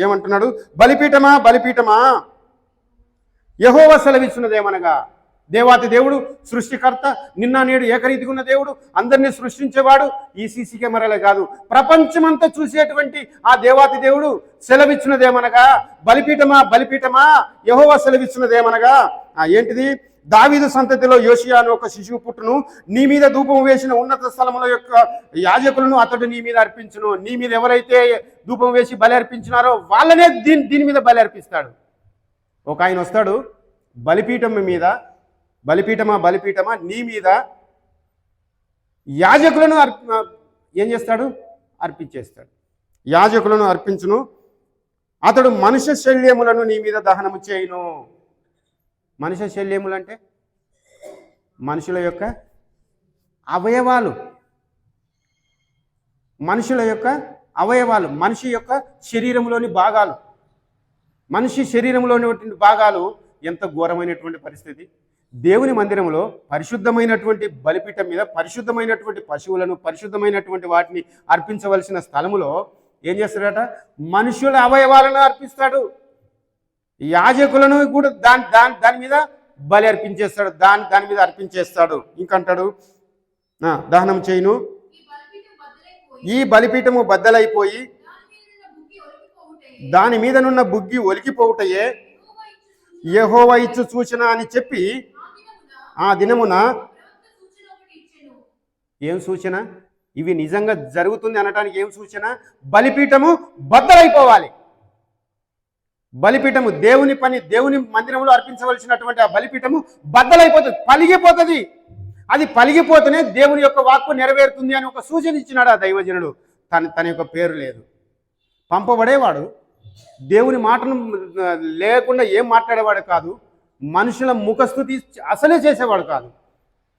ఏమంటున్నాడు, బలిపీఠమా బలిపీఠమా, యెహోవా సెలవిచ్చినదేమనగా, దేవాతి దేవుడు, సృష్టికర్త, నిన్న నేడు ఏకరీతిగా ఉన్న దేవుడు, అందరినీ సృష్టించేవాడు, ఈ సీసీ కెమెరాలే కాదు ప్రపంచమంతా చూసేటువంటి ఆ దేవాతి దేవుడు సెలవిచ్చినదేమనగా, బలిపీఠమా బలిపీఠమా, యెహోవా సెలవిచ్చినదేమనగా ఏంటిది, దావీదు సంతతిలో యోషియా అని ఒక శిశువు పుట్టును. నీ మీద ధూపం వేసిన ఉన్నత స్థలముల యొక్క యాజకులను అతడు నీ మీద అర్పించును. నీ మీద ఎవరైతే ధూపం వేసి బలి అర్పించినారో వాళ్ళనే దీని మీద బలి అర్పిస్తాడు. ఒక ఆయన వస్తాడు బలిపీఠం మీద, బలిపీఠమా బలిపీఠమా, నీ మీద యాజకులను ఏం చేస్తాడు, అర్పించేస్తాడు. యాజకులను అర్పించును. అతడు మనుష్య శల్యములను నీ మీద దహనము చేయును. మనుష్య శల్యములు అంటే మనుషుల యొక్క అవయవాలు. మనుషుల యొక్క అవయవాలు, మనిషి యొక్క శరీరంలోని భాగాలు, మనిషి శరీరంలోని భాగాలు ఎంత ఘోరమైనటువంటి పరిస్థితి. దేవుని మందిరంలో పరిశుద్ధమైనటువంటి బలిపీఠం మీద పరిశుద్ధమైనటువంటి పశువులను, పరిశుద్ధమైనటువంటి వాటిని అర్పించవలసిన స్థలములో ఏం చేస్తాడట? మనుషుల అవయవాలను అర్పిస్తాడు. యాజకులను కూడా దాని మీద బలి అర్పించేస్తాడు, దాని మీద అర్పించేస్తాడు. ఇంకంటాడు, దహనం చేయును, ఈ బలిపీఠము బద్దలైపోయి దాని మీదనున్న బుగ్గి ఒలికిపోవుటయే యెహోవా ఇచ్చు సూచన అని చెప్పి ఆ దినమున ఏం సూచన? ఇవి నిజంగా జరుగుతుంది అనటానికి ఏం సూచన? బలిపీఠము బద్దలైపోవాలి. బలిపీఠము దేవుని పని, దేవుని మందిరంలో అర్పించవలసినటువంటి ఆ బలిపీఠము బద్దలైపోతుంది, పలిగిపోతుంది. అది పలిగిపోతేనే దేవుని యొక్క వాక్కు నెరవేరుతుంది అని ఒక సూచన ఇచ్చినాడు ఆ దైవజనుడు. తన యొక్క పేరు లేదు, పంపబడేవాడు. దేవుని మాటను లేకుండా ఏం మాట్లాడేవాడు కాదు. మనుషుల ముఖస్థుతి అసలే చేసేవాడు కాదు.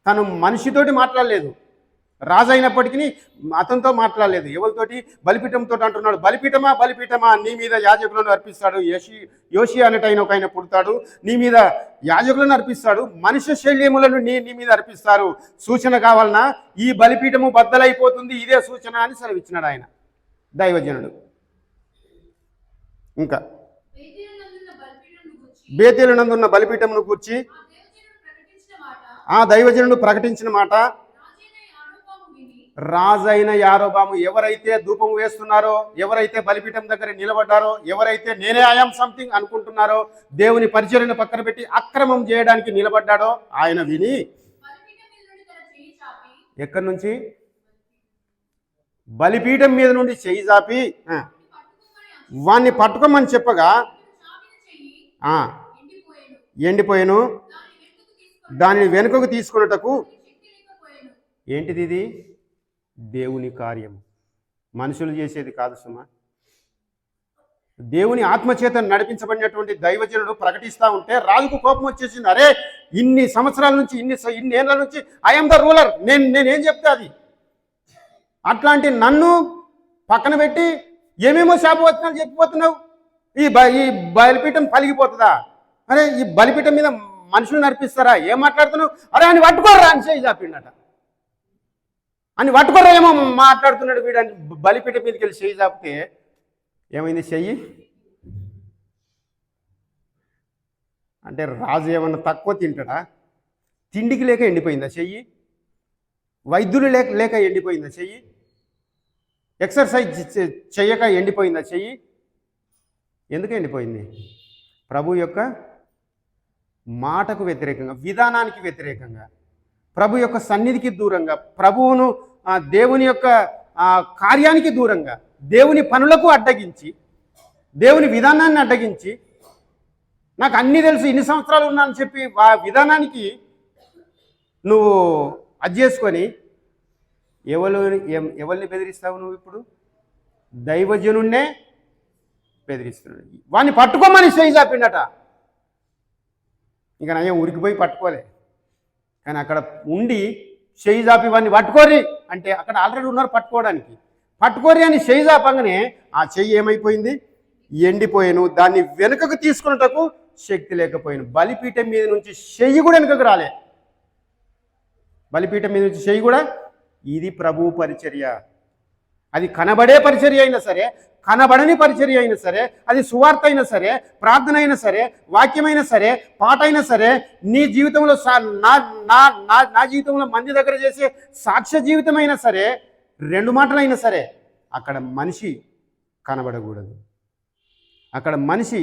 తను మనిషితోటి మాట్లాడలేదు, రాజు అయినప్పటికీ అతనితో మాట్లాడలేదు. ఎవరితోటి? బలిపీఠంతో అంటున్నాడు, బలిపీఠమా బలిపీఠమా, నీ మీద యాజకులను అర్పిస్తాడు. యోషి అనేటైన ఒక ఆయన పుడతాడు, నీ మీద యాజకులను అర్పిస్తాడు, మనుష్య శల్యములను నీ మీద అర్పిస్తారు. సూచన కావాలన్నా ఈ బలిపీఠము బద్దలైపోతుంది, ఇదే సూచన అని సెలవిచ్చినాడు ఆయన దైవజనుడు. ఇంకా బేతేలునందున్న బలిపీఠమును గూర్చి ఆ దైవజనుడు ప్రకటించిన మాట రాజైన యారోబాము ఎవరైతే ధూపం వేస్తున్నారో, ఎవరైతే బలిపీఠం దగ్గర నిలబడ్డారో, ఎవరైతే నేనే ఐయామ్ సంథింగ్ అనుకుంటున్నారో, దేవుని పరిచర్యను పక్కన పెట్టి అక్రమం చేయడానికి నిలబడ్డాడో ఆయన విని ఎక్కడి నుంచి? బలిపీఠం మీద నుండి చెయ్యి చాపి వాణ్ణి పట్టుకోమని చెప్పగా ఎండిపోయాను, దానిని వెనుకకు తీసుకున్నటకు. ఏంటిది? ఇది దేవుని కార్యం, మనుషులు చేసేది కాదు సుమా. దేవుని ఆత్మచేత నడిపించబడినటువంటి దైవజనుడు ప్రకటిస్తూ ఉంటే రాజుకు కోపం వచ్చేసింది. అరే, ఇన్ని సంవత్సరాల నుంచి, ఇన్ని ఏళ్ళ నుంచి ఐఎమ్ ద రూలర్, నేనేం చెప్తే అది. అట్లాంటి నన్ను పక్కన పెట్టి ఏమేమో శాపవచనాలు చెప్పిపోతున్నావు. ఈ బలిపీఠం పలిగిపోతుందా? అరే, ఈ బలిపీఠం మీద మనుషులు నడిపిస్తారా? ఏం మాట్లాడుతున్నావు? అరే అని పట్టుకోర్రా అని చేయి చాపిండట. అని పట్టుకోర్రా ఏమో మాట్లాడుతున్నాడు వీడని బలిపీఠం మీదకి వెళ్ళి చెయ్యి చాపితే ఏమైంది? చెయ్యి అంటే రాజు ఏమన్నా తక్కువ తింటాడా? తిండికి లేక ఎండిపోయిందా చెయ్యి? వైద్యులు లేక ఎండిపోయిందా చెయ్యి? ఎక్సర్సైజ్ చెయ్యక ఎండిపోయిందా చెయ్యి? ఎందుకు ఎండిపోయింది? ప్రభు యొక్క మాటకు వ్యతిరేకంగా, విధానానికి వ్యతిరేకంగా, ప్రభు యొక్క సన్నిధికి దూరంగా, ప్రభువును దేవుని యొక్క కార్యానికి దూరంగా, దేవుని పనులకు అడ్డగించి, దేవుని విధానాన్ని అడ్డగించి, నాకు అన్నీ తెలుసు, ఇన్ని సంవత్సరాలు ఉన్నానని చెప్పి ఆ విధానానికి నువ్వు అది చేసుకొని ఎవరిని బెదిరిస్తావు నువ్వు? ఇప్పుడు దైవజనున్నే బెదిరిస్తున్నాడు. వాడిని పట్టుకోమని చేయి చాపిండట. ఇంకా నయ్యం ఉరికిపోయి పట్టుకోలే, కానీ అక్కడ ఉండి చేయి చాపి వాడిని పట్టుకోరి అంటే అక్కడ ఆల్రెడీ ఉన్నారు పట్టుకోవడానికి. పట్టుకోరి అని చేయి చాపంగానే ఆ చెయ్యి ఏమైపోయింది? ఎండిపోయాను. దాన్ని వెనుకకు తీసుకున్నటకు శక్తి లేకపోయాను. బలిపీఠం మీద నుంచి చెయ్యి కూడా వెనుకకు రాలే. బలిపీఠం మీద నుంచి చెయ్యి కూడా. ఇది ప్రభువు పరిచర్య. అది కనబడే పరిచర్య అయినా సరే, కనబడని పరిచర్య అయినా సరే, అది సువార్త అయినా సరే, ప్రార్థన అయినా సరే, వాక్యమైనా సరే, పాట అయినా సరే, నీ జీవితంలో నా జీవితంలో మంది దగ్గర చేసే సాక్ష్య జీవితం అయినా సరే, 2 మాటలైనా సరే, అక్కడ మనిషి కనబడకూడదు. అక్కడ మనిషి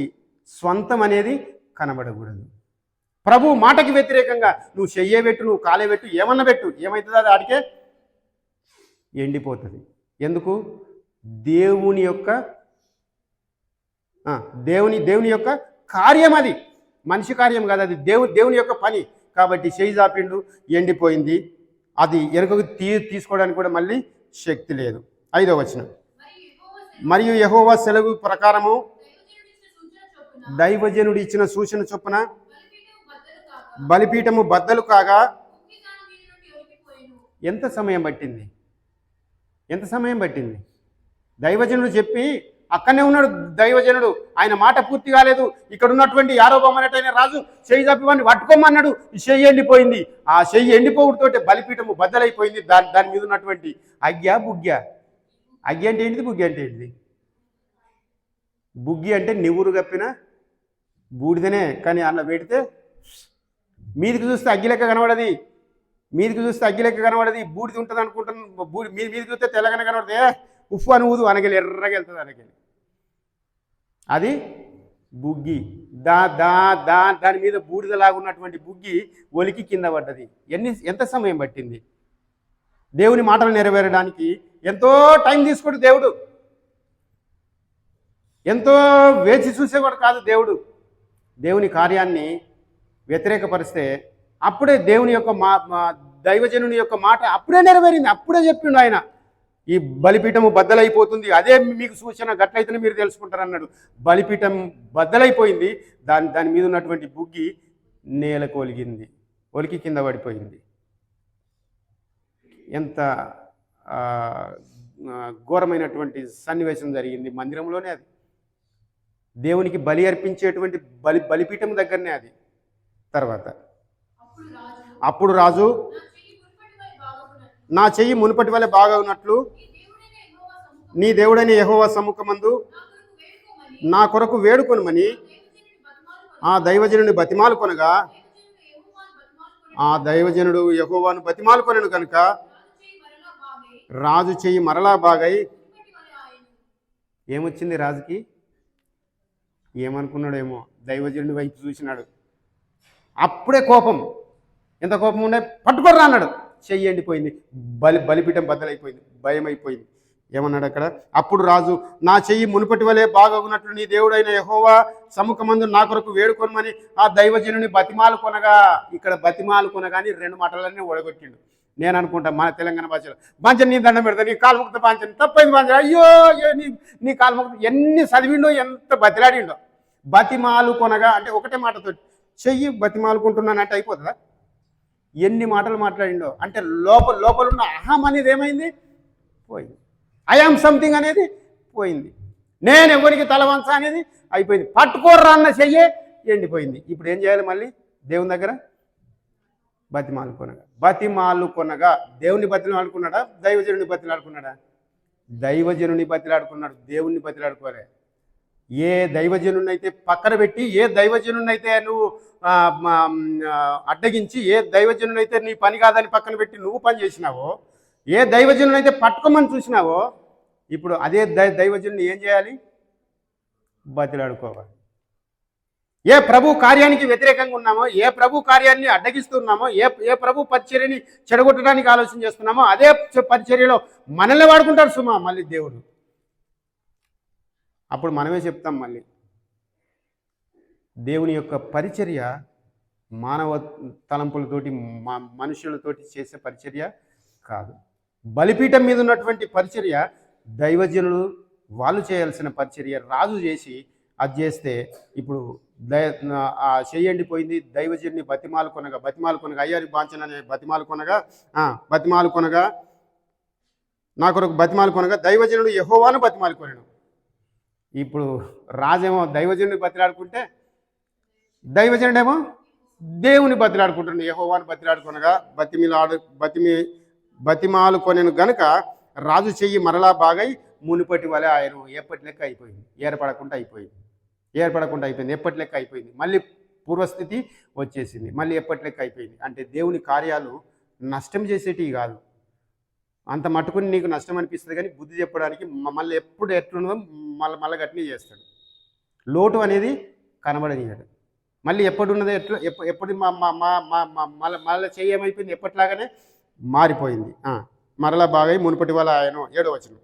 స్వంతం అనేది కనబడకూడదు. ప్రభు మాటకి వ్యతిరేకంగా నువ్వు చెయ్యే పెట్టు, నువ్వు కాలే పెట్టు, ఏమన్నా పెట్టు, ఏమవుతుంది? అది ఆడికే ఎండిపోతుంది. ఎందుకు? దేవుని యొక్క కార్యం, అది మనిషి కార్యం కాదు, అది దేవుని యొక్క పని. కాబట్టి చేయి చాపిండు, ఎండిపోయింది. అది వెనుకకు తీసుకోవడానికి కూడా మళ్ళీ శక్తి లేదు. 5వ వచనం, మరియు యెహోవా సెలవు ప్రకారము దైవజనుడు ఇచ్చిన సూచన చొప్పున బలిపీఠము బద్దలు కాగా ఎంత సమయం పట్టింది? ఎంత సమయం పట్టింది? దైవజనుడు చెప్పి అక్కడనే ఉన్నాడు దైవజనుడు, ఆయన మాట పూర్తి కాలేదు. ఇక్కడ ఉన్నటువంటి యారోబమనటైన రాజు చెయ్యి తప్పి వాడిని పట్టుకోమన్నాడు. ఈ చెయ్యి ఎండిపోయింది. ఆ చెయ్యి ఎండిపోవడంతో బలిపీఠము బద్దలైపోయింది. దాని మీద ఉన్నటువంటి బుగ్గి అంటే ఏంటిది? బుగ్గి అంటే ఏంటిది? బుగ్గి అంటే నివురు కప్పిన బూడిదనే, కానీ అలా పెడితే మీదికి చూస్తే అగ్గి లెక్క కనబడది. బూడిది ఉంటుంది అనుకుంటున్నాను. మీదికి చూస్తే తెల్లగానే కనబడితే ఉప్పు అని ఊదు అనగలి ఎర్రగా వెళ్తుంది. అనగలి అది బుగ్గి. దాని మీద బూడిదలాగా ఉన్నటువంటి బుగ్గి ఒలికి కింద పడ్డది. ఎంత సమయం పట్టింది? దేవుని మాటలు నెరవేరడానికి ఎంతో టైం తీసుకుంటు దేవుడు. ఎంతో వేచి చూసేవాడు కాదు దేవుడు. దేవుని కార్యాన్ని వ్యతిరేకపరిస్తే అప్పుడే దేవుని యొక్క దైవజనుని యొక్క మాట అప్పుడే నెరవేరింది. అప్పుడే చెప్పిండు ఆయన, ఈ బలిపీఠము బద్దలైపోతుంది, అదే మీకు సూచన, గట్లయితేనే మీరు తెలుసుకుంటారన్నాడు. బలిపీఠం బద్దలైపోయింది. దాని మీద ఉన్నటువంటి బుగ్గి నేలకు ఒలికి కింద పడిపోయింది. ఎంత ఘోరమైనటువంటి సన్నివేశం జరిగింది మందిరంలోనే. అది దేవునికి బలి అర్పించేటువంటి బలిపీఠం దగ్గరనే అది. తర్వాత అప్పుడు రాజు, నా చెయ్యి మునుపటి వలె బాగా ఉన్నట్లు నీ దేవుడైన యెహోవా సముఖమందు నా కొరకు వేడుకొనుమని ఆ దైవజనుని బతిమాలు కొనగా, ఆ దైవజనుడు యెహోవాను బతిమాలు కొనను కనుక రాజు చెయ్యి మరలా బాగై. ఏమొచ్చింది రాజుకి? ఏమనుకున్నాడేమో, దైవజనుడి వైపు చూసినాడు. అప్పుడే కోపం, ఎంత కోపం ఉండే, పట్టుకోర్రా అన్నాడు. చెయ్యి ఎండిపోయింది. బలిపీఠం బద్దలైపోయింది. భయం అయిపోయింది. ఏమన్నాడు అక్కడ? అప్పుడు రాజు, నా చెయ్యి మునుపటి వలె బాగున్నట్లు నీ దేవుడైన యెహోవా సముఖమందు నా కొరకు వేడుకొనమని ఆ దైవజనుని బతిమాలు కొనగా. ఇక్కడ బతిమాలు కొనగాని 2 మాటలన్నీ ఓడగొట్టిండు. నేను అనుకుంటా మన తెలంగాణ భాషలో, బాంచన్ నీ దండం పెడతా, నీ కాలుముక్త బాంచన్, తప్పైంది బాంచన్, అయ్యో నీ కాలుముక్త. ఎన్ని చదివిండో, ఎంత బతిలాడిండో. బతిమాలు కొనగా అంటే ఒకటే మాటతో చెయ్యి బతిమాలుకుంటున్నానంటే అయిపోతుందా? ఎన్ని మాటలు మాట్లాడిండో. అంటే లోపల ఉన్న అహం అనేది ఏమైంది? పోయింది. ఐ యామ్ సంథింగ్ అనేది పోయింది. నేను ఎవరికి తలవంచ అనేది అయిపోయింది. పట్టుకోర్రా అన్న చెయ్యే ఎండిపోయింది. ఇప్పుడు ఏం చేయాలి? మళ్ళీ దేవుని దగ్గర బతిమాలు కొనగా. దేవుని బతిలాడుకున్నాడా? దైవజనుని బతిలాడుకున్నాడా? దైవజనుని బతిలాడుకున్నాడు. దేవుణ్ణి బతిలాడుకోలే. ఏ దైవజనుని అయితే పక్కన పెట్టి, ఏ దైవజనుని అయితే నువ్వు అడ్డగించి, ఏ దైవజనుని అయితే నీ పని కాదని పక్కన పెట్టి నువ్వు పని చేసినావో, ఏ దైవజనుని అయితే పట్టుకోమని చూసినావో, ఇప్పుడు అదే దైవజనుని ఏం చేయాలి? బతిలాడుకోవాలి. ఏ ప్రభు కార్యానికి వ్యతిరేకంగా ఉన్నామో, ఏ ప్రభు కార్యాన్ని అడ్డగిస్తున్నామో, ఏ ప్రభు పరిచర్యని చెడగొట్టడానికి ఆలోచన చేస్తున్నామో, అదే పరిచర్యలో మనల్ని వాడుకుంటారు సుమా మళ్ళీ దేవుడు. అప్పుడు మనమే చెప్తాం మళ్ళీ, దేవుని యొక్క పరిచర్య మానవ తలంపులతోటి, మనుషులతోటి చేసే పరిచర్య కాదు. బలిపీఠం మీద ఉన్నటువంటి పరిచర్య దైవజనులు వాళ్ళు చేయాల్సిన పరిచర్య రాజు చేసి అది చేస్తే, ఇప్పుడు ఆ చెయ్యండిపోయింది. దైవజనుని బతిమాలు కొనగా అయ్యారి బాంచననే బతిమాలు కొనగా నా కొరకు బతిమాలు కొనగా దైవజనుడు యెహోవాను బతిమాలు కొనెను. ఇప్పుడు రాజేమో దైవజనుని బతిలాడుకుంటే, దైవజనుడేమో దేవుని బతిలాడుకుంటున్నాడు. యెహోవాను బతిలాడుకొనగా బతిమాలు కొనెను గనుక రాజు చెయ్యి మరలా బాగై మునుపటి వలె ఆయన. ఎప్పటి లెక్క అయిపోయింది. ఏర్పడకుండా అయిపోయింది. ఎప్పటి లెక్క అయిపోయింది. మళ్ళీ పూర్వస్థితి వచ్చేసింది. మళ్ళీ ఎప్పటి లెక్క అయిపోయింది. అంటే దేవుని కార్యాలు నష్టం చేసేటివి కాదు. అంత మట్టుకుని నీకు నష్టం అనిపిస్తుంది, కానీ బుద్ధి చెప్పడానికి మళ్ళీ ఎప్పుడు ఎట్లున్నదో మళ్ళీ గట్టినే చేస్తాడు. లోటు అనేది కనబడనీయడు. మళ్ళీ ఎప్పుడు ఉన్నదో ఎప్పుడు మళ్ళీ చేయమైపోయింది, ఎప్పటిలాగానే మారిపోయింది. మరలా బాగా మునుపటి వల్ల ఆయన. 7వ వచనం.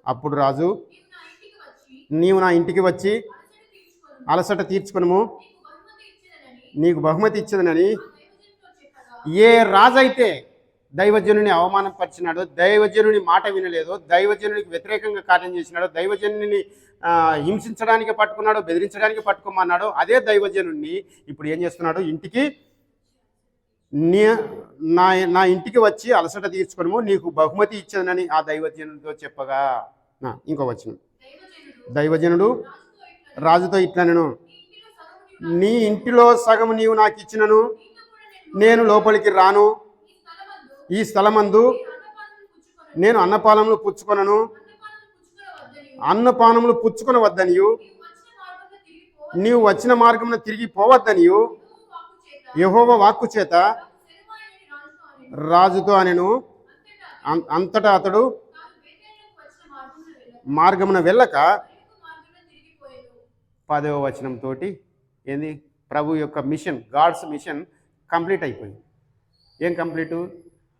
అప్పుడు రాజు, నీవు నా ఇంటికి వచ్చి అలసట తీర్చుకొనుము, నీకు బహుమతి ఇచ్చదనని ఏ రాజైతే దైవజనుని అవమానపరిచినాడో, దైవజనుని మాట వినలేదో, దైవజనునికి వ్యతిరేకంగా కార్యం చేసినాడో, దైవజనుని హింసించడానికి పట్టుకున్నాడో, బెదిరించడానికి పట్టుకోమన్నాడో, అదే దైవజనుని ఇప్పుడు ఏం చేస్తున్నాడు? ఇంటికి నీ నా నా ఇంటికి వచ్చి అలసట తీర్చుకొనుము, నీకు బహుమతి ఇచ్చదనని ఆ దైవజనుడితో చెప్పగా. ఇంకో వచనం. దైవజనుడు రాజుతో ఇట్లా, నేను నీ ఇంటిలో సగము నీవు నాకు ఇచ్చినను నేను లోపలికి రాను, ఈ స్థలమందు నేను అన్నపానములు పుచ్చుకొనను, అన్నపానములు పుచ్చుకొనవద్దనియు, నీవు వచ్చిన మార్గమున తిరిగి పోవద్దనియు యెహోవా వాక్కు చేత రాజుతో అనెను. అంతటా అతడు మార్గమున వెళ్ళక 10వ వచనంతో ఏంది, ప్రభు యొక్క మిషన్, గాడ్స్ మిషన్ కంప్లీట్ అయిపోయింది. ఏం కంప్లీట్?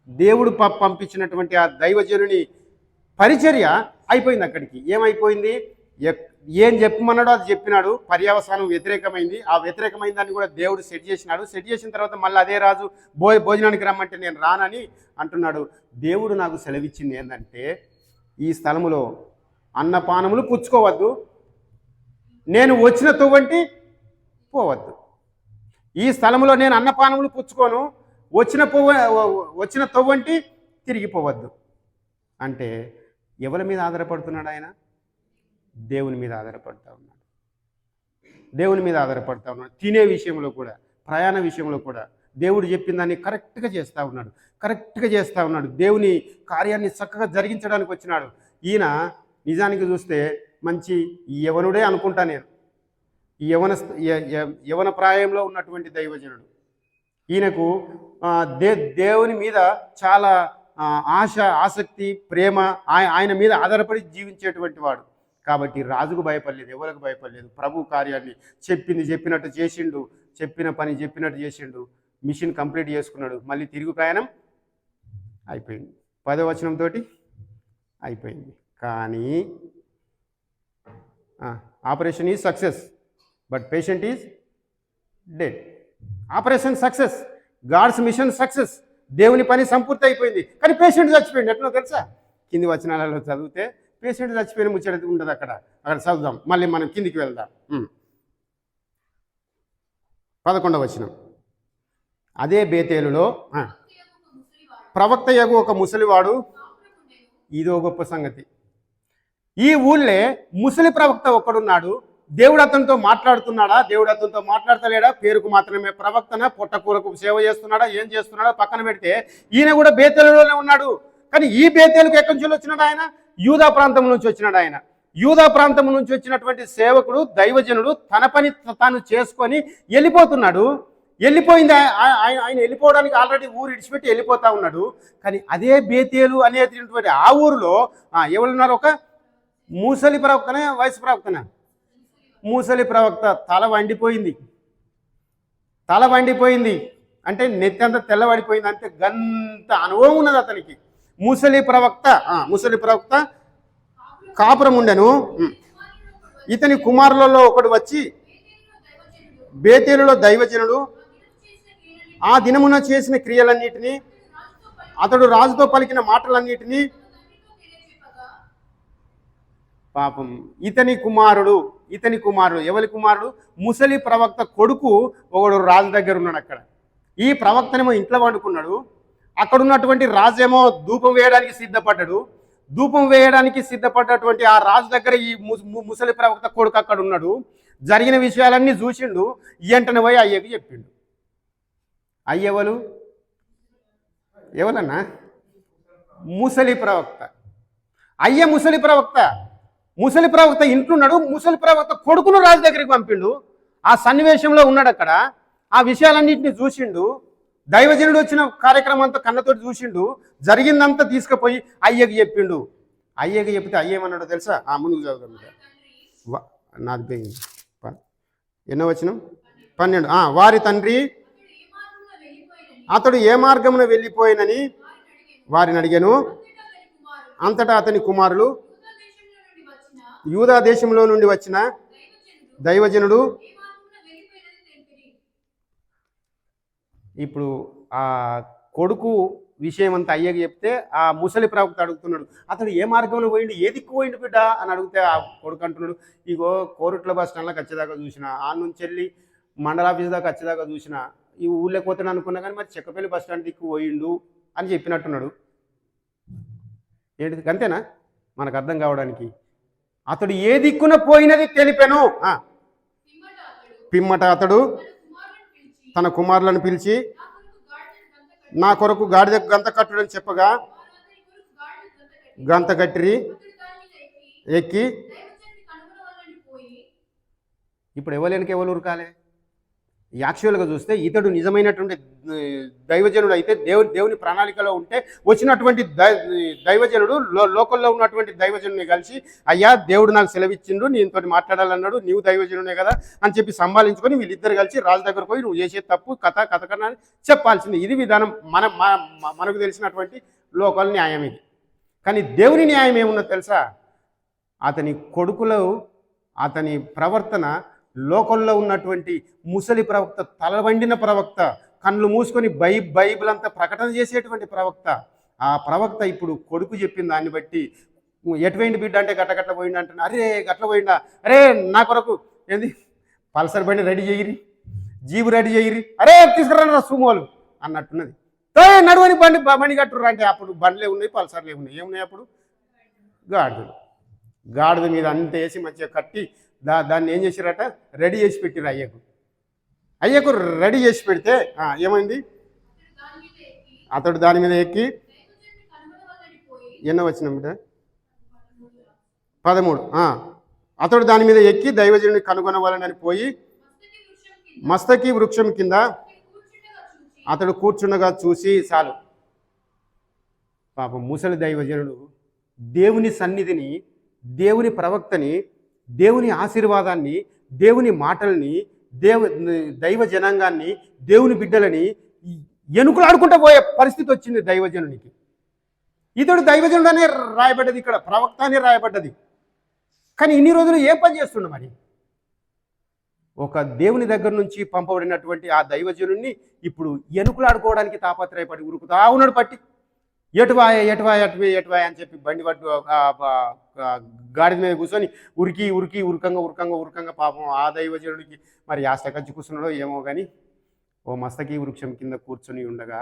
దేవుడు పంపించినటువంటి ఆ దైవజనుని పరిచర్య అయిపోయింది. అక్కడికి ఏమైపోయింది? ఏం చెప్పమన్నాడో అది చెప్పినాడు. పర్యవసానం వ్యతిరేకమైంది. ఆ వ్యతిరేకమైన దాన్ని కూడా దేవుడు సెట్ చేసినాడు. సెట్ చేసిన తర్వాత మళ్ళీ అదే రాజు భోజనానికి రమ్మంటే నేను రానని అంటున్నాడు. దేవుడు నాకు సెలవిచ్చింది ఏంటంటే, ఈ స్థలములో అన్నపానములు పుచ్చుకోవద్దు, నేను వచ్చిన తొవ్వంటి పోవద్దు. ఈ స్థలంలో నేను అన్నపానములు పుచ్చుకోను, వచ్చిన తొవ్వంటి తిరిగిపోవద్దు. అంటే ఎవరి మీద ఆధారపడుతున్నాడు ఆయన? దేవుని మీద ఆధారపడతా ఉన్నాడు. దేవుని మీద ఆధారపడతా ఉన్నాడు. తినే విషయంలో కూడా, ప్రయాణ విషయంలో కూడా దేవుడు చెప్పిన దాన్ని కరెక్ట్గా చేస్తూ ఉన్నాడు. కరెక్ట్గా చేస్తూ ఉన్నాడు. దేవుని కార్యాన్ని చక్కగా జరిగించడానికి వచ్చినాడు. ఈయన నిజానికి చూస్తే మంచి యవనుడే అనుకుంటా నేను. ఈ యవన ప్రాయంలో ఉన్నటువంటి దైవజనుడు. ఈయనకు దేవుని మీద చాలా ఆసక్తి, ప్రేమ, ఆయన మీద ఆధారపడి జీవించేటువంటి వాడు. కాబట్టి రాజుకు భయపడలేదు, ఎవరికి భయపడలేదు. ప్రభు కార్యాన్ని చెప్పినట్టు చేసిండు, చెప్పిన పని చెప్పినట్టు చేసిండు. మిషన్ కంప్లీట్ చేసుకున్నాడు. మళ్ళీ తిరుగు ప్రయాణం అయిపోయింది. 10వ వచనంతో అయిపోయింది. కానీ operation is success, but patient is dead. Operation success, God's mission success, దేవుని పని సంపూర్తి అయిపోయింది. కానీ పేషెంట్ చచ్చిపోయింది. ఎట్లా తెలుసా? కింది వచనాలలో చదివితే పేషెంట్ చచ్చిపోయిన ముచ్చట ఉంటుంది. అక్కడ చదువుదాం, మళ్ళీ మనం కిందికి వెళ్దాం. 11వ వచనం. అదే బేతేలులో ప్రవక్త యగు ఒక ముసలివాడు. ఇదో గొప్ప సంగతి. ఈ ఊళ్ళే ముసలి ప్రవక్త ఒక్కడున్నాడు. దేవుడు అతనితో మాట్లాడుతున్నాడా? దేవుడు అతనితో మాట్లాడతలేడా? పేరుకు మాత్రమే ప్రవక్తన, పొట్టకూరకు సేవ చేస్తున్నాడా? ఏం చేస్తున్నాడా పక్కన పెడితే ఈయన కూడా బేతేలులోనే ఉన్నాడు. కానీ ఈ బేతేలుకు ఎక్కడి నుంచి వచ్చినాడు? ఆయన యూదా ప్రాంతం నుంచి వచ్చినాడు. ఆయన యూదా ప్రాంతం నుంచి వచ్చినటువంటి సేవకుడు, దైవజనుడు తన పని తాను చేసుకొని వెళ్ళిపోతున్నాడు. వెళ్ళిపోయింది ఆయన వెళ్ళిపోవడానికి ఆల్రెడీ ఊరు ఇడిచిపెట్టి వెళ్ళిపోతా ఉన్నాడు. కానీ అదే బేతేలు అనేటువంటి ఆ ఊరిలో ఎవరున్నారు? ఒక ముసలి ప్రవక్తనే, వయసు ప్రవక్తనే. ముసలి ప్రవక్త తల వండిపోయింది. అంటే నెత్తి అంతా తెల్లబడిపోయింది. అంటే గంత అనుభవం ఉన్నది అతనికి. ముసలి ప్రవక్త కాపురం ఉండెను. ఇతని కుమారులలో ఒకడు వచ్చి, బేతేలులో దైవజనుడు ఆ దినమున చేసిన క్రియలన్నిటినీ, అతడు రాజుతో పలికిన మాటలన్నిటినీ, పాపం ఇతని కుమారుడు ఎవరి కుమారుడు? ముసలి ప్రవక్త కొడుకు ఒకడు రాజు దగ్గర ఉన్నాడు. అక్కడ ఈ ప్రవక్తనేమో ఇంట్లో వండుకున్నాడు. అక్కడ ఉన్నటువంటి రాజేమో ధూపం వేయడానికి సిద్ధపడ్డాడు. ధూపం వేయడానికి సిద్ధపడ్డటువంటి ఆ రాజు దగ్గర ఈ ముసలి ప్రవక్త కొడుకు అక్కడ ఉన్నాడు. జరిగిన విషయాలన్నీ చూసిండు. వెంటనే పోయి అయ్యకి చెప్పిండు. ఎవరన్నా? ముసలి ప్రవక్త. ముసలి ప్రవక్త ఇంట్లున్నాడు. ముసలి ప్రవక్త కొడుకును రాజు దగ్గరికి పంపిండు. ఆ సన్నివేశంలో ఉన్నాడు అక్కడ. ఆ విషయాలన్నింటినీ చూసిండు. దైవజనుడు వచ్చిన కార్యక్రమం అంతా కన్నతోటి చూసిండు. జరిగిందంతా తీసుకుపోయి అయ్యకి చెప్పిండు. అయ్యకి చెప్తే అయ్యేమన్నాడో తెలుసా? ముందుకు చదువుతాం. నాది పోయింది. ఎన్నో వచనం? 12. వారి తండ్రి అతడు ఏ మార్గమున వెళ్ళిపోయినని వారిని అడిగాను. అంతటా అతని కుమారులు యూదా దేశంలో నుండి వచ్చిన దైవజనుడు. ఇప్పుడు ఆ కొడుకు విషయం అంతా అయ్యకి చెప్తే ఆ ముసలి ప్రవక్త అడుగుతున్నాడు, అతడు ఏ మార్గంలో పోయిండు, ఏ దిక్కు పోయిండు బిడ్డ అని అడిగితే ఆ కొడుకు అంటున్నాడు, ఇగో కోరుట్ల బస్ స్టాండ్లోకి వచ్చేదాకా చూసిన, ఆ నుంచి వెళ్ళి మండల ఆఫీస్ దాకా వచ్చేదాకా చూసిన, ఈ ఊళ్ళోకి పోతాను అనుకున్నా కానీ మరి చెక్కపల్లి బస్ స్టాండ్ దిక్కు పోయిండు అని చెప్పినట్టున్నాడు. ఏంటిది అంతేనా మనకు అర్థం కావడానికి? అతడు ఏ దిక్కున పోయినది తెలిపెను. పిమ్మట అతడు తన కుమారులను పిలిచి నా కొరకు గాడిద గంత కట్టుడని చెప్పగా గంత కట్టిరి, ఎక్కి. ఇప్పుడు ఎవరికి ఎవరు ఉరకాలే? యాక్చువల్గా చూస్తే ఇతడు నిజమైనటువంటి దైవజనుడు అయితే దేవుని ప్రణాళికలో ఉంటే వచ్చినటువంటి దైవజనుడు లోకల్లో ఉన్నటువంటి దైవజనుని కలిసి, అయ్యా దేవుడు నాకు సెలవిచ్చిండు, నీతో మాట్లాడాలన్నాడు, నీవు దైవజనుడే కదా అని చెప్పి సంభాలించుకొని వీళ్ళిద్దరు కలిసి రాజు దగ్గర పోయి నువ్వు చేసే తప్పు కథ కన్నా చెప్పాల్సింది. ఇది విధానం మనకు తెలిసినటువంటి లోకల్ న్యాయం ఇది. కానీ దేవుని న్యాయం ఏమున్నదో తెలుసా? అతని కొడుకులు అతని ప్రవర్తన లోకంలో ఉన్నటువంటి ముసలి ప్రవక్త, తలవండిన ప్రవక్త, కళ్ళు మూసుకొని బైబిల్ అంతా ప్రకటన చేసేటువంటి ప్రవక్త, ఆ ప్రవక్త ఇప్పుడు కొడుకు చెప్పిన దాన్ని బట్టి ఎటువైంది బిడ్డ అంటే గట్ల పోయిండు అంటున్నా. అరే గట్ల పోయిండా, అరే నా కొరకు ఏంది పల్సర్ బండి రెడీ చేయరి, జీబు రెడీ చేయరి, అరే తీసుకురా సుమోలు అన్నట్టున్నది. నడువని బండి కట్టుర్రు అంటే అప్పుడు బండ్లే ఉన్నాయి, పల్సర్లే ఉన్నాయి. ఏమున్నాయి అప్పుడు? గాడిద మీద అంత వేసి మంచిగా కట్టి దాన్ని ఏం చేసిరట, రెడీ చేసి పెట్టిరు. అయ్యకు రెడీ చేసి పెడితే ఏమైంది? అతడు దాని మీద ఎక్కి, ఎన్నో వచ్చిన బిడ్డ 13. అతడు దాని మీద ఎక్కి దైవజనుడిని కనుగొనవాలని పోయి మస్తకి వృక్షం కింద అతడు కూర్చుండగా చూసి, చాలు పాపం ముసలి దైవజనుడు దేవుని సన్నిధిని, దేవుని ప్రవక్తని, దేవుని ఆశీర్వాదాన్ని, దేవుని మాటల్ని, దైవ జనాంగాన్ని, దేవుని బిడ్డలని ఎనుకులాడుకుంటూ పోయే పరిస్థితి వచ్చింది దైవజనునికి. ఇతడు దైవజనుడు అనే రాయబడ్డది, ఇక్కడ ప్రవక్త అనే రాయబడ్డది. కానీ ఇన్ని రోజులు ఏం పని చేస్తుండ మరి? ఒక దేవుని దగ్గర నుంచి పంపబడినటువంటి ఆ దైవజనుడిని ఇప్పుడు ఎనుకులాడుకోవడానికి తాపత్రయపడి ఉరుకుతా ఉన్నాడు. పట్టి ఎటువాయ అని చెప్పి బండి పట్టు గాడిద మీద కూర్చొని ఉరకంగా పాపం ఆ దైవజనుడికి మరి ఆస్తకచ్చి కూర్చున్నాడో ఏమో కానీ ఓ మస్తకి వృక్షం కింద కూర్చొని ఉండగా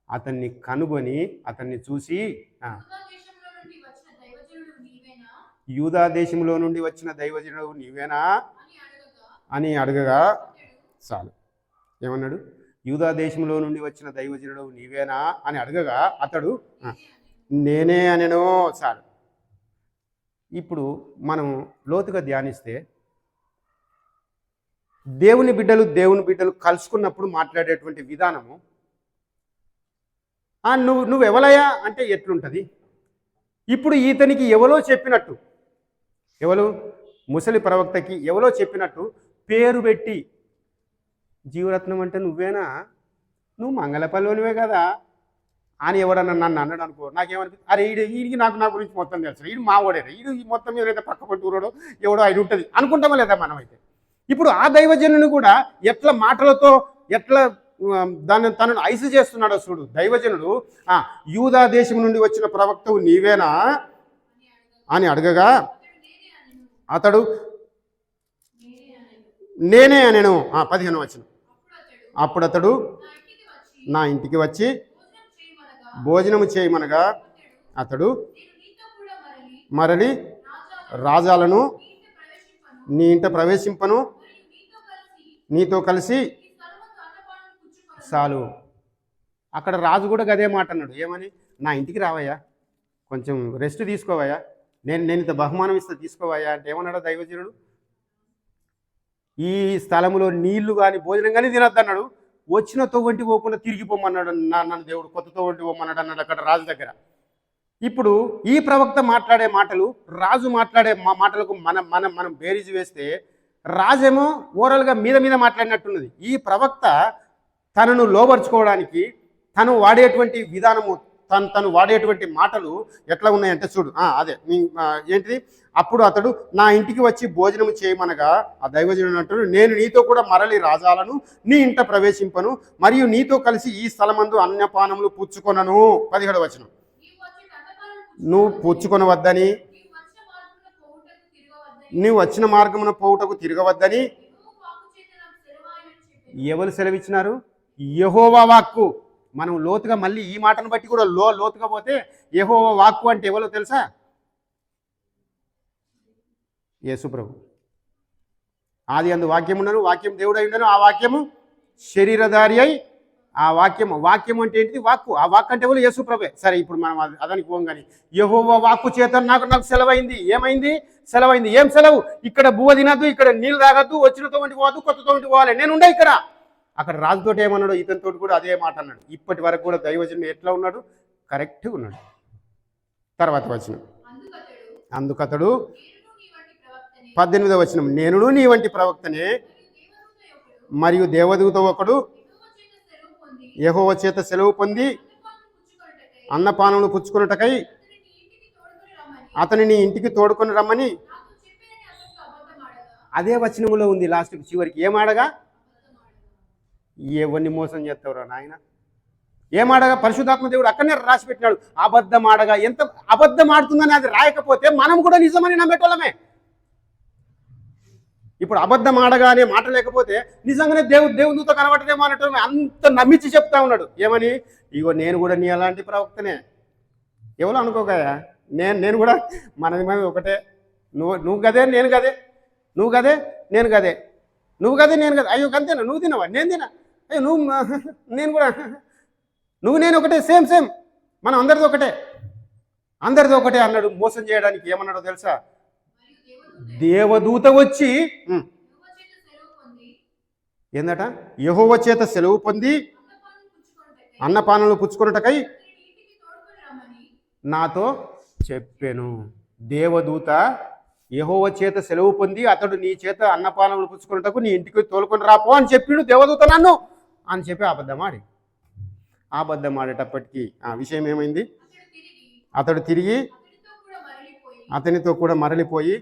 అతన్ని కనుగొని అతన్ని చూసి, యూదా దేశంలో నుండి వచ్చిన దైవజనుడు నీవేనా అని అడగగా, చాలు ఏమన్నాడు? యూదా దేశంలో నుండి వచ్చిన దైవజనుడు నీవేనా అని అడగగా అతడు నేనే అనెను. చాలు. ఇప్పుడు మనం లోతుగా ధ్యానిస్తే దేవుని బిడ్డలు కలుసుకున్నప్పుడు మాట్లాడేటువంటి విధానము, నువ్వు ఎవలయ్యా అంటే ఎట్లుంటుంది? ఇప్పుడు ఇతనికి ఎవరో చెప్పినట్టు, ముసలి ప్రవక్తకి ఎవరో చెప్పినట్టు పేరు పెట్టి, జీవరత్నం అంటే నువ్వేనా, నువ్వు మంగళపల్లివే కదా అని ఎవడన్నా నన్ను అన్నాడు అనుకో, నాకేమనిపిస్తుంది, అరే ఈడికి నా గురించి మొత్తం తెలుసు, ఈడు మావాడే, ఈడు ఈ మొత్తం ఏదైతే పక్క పట్టుకున్నాడో ఎవడో ఆయన ఉంటుంది అనుకుంటామా లేదా మనమైతే? ఇప్పుడు ఆ దైవజనుని కూడా ఎట్లా మాటలతో ఎట్లా తనను ఐసు చేస్తున్నాడో చూడు. దైవజనుడు యూదా దేశం నుండి వచ్చిన ప్రవక్తవు నీవేనా అని అడగగా అతడు నేనే అనెను. 15 వచనం. అప్పుడు అతడు నా ఇంటికి వచ్చి భోజనము చేయమనగా అతడు మరలి రాజాలను నీ ఇంట ప్రవేశింపను, నీతో కలిసి. చాలు. అక్కడ రాజు కూడా గదే మాట అన్నాడు. ఏమని? నా ఇంటికి రావయ్యా, కొంచెం రెస్ట్ తీసుకోవయ్యా, నేను ఇంత బహుమానం ఇస్తా తీసుకోవయ్యా అంటే ఏమన్నాడు దైవజనుడు? ఈ స్థలంలో నీళ్లు కానీ భోజనం కానీ తినొద్దన్నాడు. వచ్చిన తోవంటి పోకుండా తిరిగిపోమన్నాడు నన్ను దేవుడు, కొత్త తోవంటి పోమన్నాడు అన్నాడు అక్కడ రాజు దగ్గర. ఇప్పుడు ఈ ప్రవక్త మాట్లాడే మాటలు, రాజు మాట్లాడే మాటలకు మనం బేరీజు వేస్తే రాజేమో ఓవరాల్గా మీద మాట్లాడినట్టున్నది. ఈ ప్రవక్త తనను లోబర్చుకోవడానికి తను వాడేటువంటి విధానము, తను వాడేటువంటి మాటలు ఎట్లా ఉన్నాయంటే చూడు. అదే ఏంటిది? అప్పుడు అతడు నా ఇంటికి వచ్చి భోజనం చేయమనగా ఆ దైవజనుడు అంటాడు, నేను నీతో కూడా మరలి రాజాలను నీ ఇంట ప్రవేశింపను, మరియు నీతో కలిసి ఈ స్థలమందు అన్యపానములు పుచ్చుకొనను. 17వ వచనం. నువ్వు పుచ్చుకొనవద్దని, నువ్వు వచ్చిన మార్గమున పోవుటకు తిరగవద్దని ఎవరు సెలవిచ్చినారు? యెహోవా వాక్కు. మనం లోతుగా మళ్ళీ ఈ మాటను బట్టి కూడా లోతుగా పోతే యెహోవా వాక్కు అంటే ఎవరో తెలుసా? యేసు ప్రభు. ఆది అందు వాక్యం ఉండను, వాక్యం దేవుడై ఉండను, ఆ వాక్యము శరీరధారి అయి. ఆ వాక్యం అంటే ఏంటిది? వాక్కు. ఆ వాక్కు అంటే ఎవరు? యేసు ప్రభే. సరే, ఇప్పుడు మనం అదానికి పోం. కానీ యెహోవా వాక్కు చేత నాకు సెలవైంది. ఏమైంది? సెలవైంది. ఏం సెలవు? ఇక్కడ బువ్వ తినద్దు, ఇక్కడ నీళ్ళు తాగద్దు, వచ్చినతో వంటి పోవద్దు, కొత్తతో వంటి పోవాలి. నేను ఉండే ఇక్కడ. అక్కడ రాజుతో ఏమన్నాడు? ఇతనితో కూడా అదే మాట అన్నాడు. ఇప్పటి వరకు కూడా దైవజనం ఎట్లా ఉన్నాడు? కరెక్ట్గా ఉన్నాడు. తర్వాత వచనం, అందుకతడు 18వ వచనం, నేనును నీ వంటి ప్రవక్తనే, మరియు దేవదూత ఒకడు యెహోవా చేత సెలవు పొంది అన్నపానములు పుచ్చుకొనుటకై అతనిని ఇంటికి తోడుకొని రమ్మని. అదే వచనములో ఉంది లాస్ట్కి, చివరికి. ఏమాడగా? ఎవరిని మోసం చేస్తావురా నాయన? ఏమాడగా? పరిశుద్ధాత్మ దేవుడు అక్కడనే రాసి పెట్టినాడు. అబద్ధం ఆడగా. ఎంత అబద్ధం ఆడుతుందని అది రాయకపోతే మనం కూడా నిజమని నమ్మేటోళ్ళమే. ఇప్పుడు అబద్ధం ఆడగా అనే మాట లేకపోతే నిజంగానే దేవునితో కనబడదేమో అన్నట్టు అంత నమ్మించి చెప్తా ఉన్నాడు. ఏమని? ఇగో నేను కూడా నీ అలాంటి ప్రవక్తనే. ఎవరో అనుకోగాయా, నేను కూడా మనది ఒకటే. నువ్వు గదే, నేను గదే. నువ్వు గదే, నేను గదే. నువ్వు గదే, నేను గదే. అయ్యో అంతేనా? నువ్వు తినవా? నేను తినా. అయ్యో నేను కూడా. నేను ఒకటే. సేమ్. మనం అందరిది ఒకటే అన్నాడు. మోసం చేయడానికి ఏమన్నాడో తెలుసా? దేవదూత వచ్చి ఏందట? యెహోవా చేత సెలవు పొంది అన్నపానములు పుచ్చుకొనుటకై నాతో చెప్పెను. దేవదూత యెహోవా చేత సెలవు పొంది అతడు నీ చేత అన్నపానములు పుచ్చుకొనుటకు నీ ఇంటికి తోలుకొని రాపో అని చెప్పిండు దేవదూత నన్ను అని చెప్పి అబద్ధం ఆడేటప్పటికీ ఆ విషయం ఏమైంది? అతడు తిరిగి అతనితో కూడా మరలిపోయి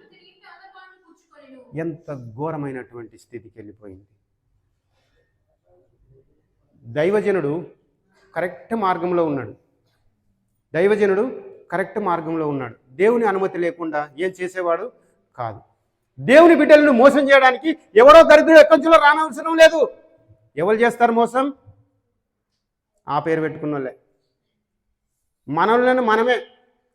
ఎంత ఘోరమైనటువంటి స్థితికి వెళ్ళిపోయింది. దైవజనుడు కరెక్ట్ మార్గంలో ఉన్నాడు. దేవుని అనుమతి లేకుండా ఏం చేసేవాడు కాదు. దేవుని బిడ్డలను మోసం చేయడానికి ఎవరో దరిద్రుడు ఎక్కడిలో రానవసరం లేదు. ఎవరు చేస్తారు మోసం? ఆ పేరు పెట్టుకున్న వాళ్ళే. మనల్ని మనమే.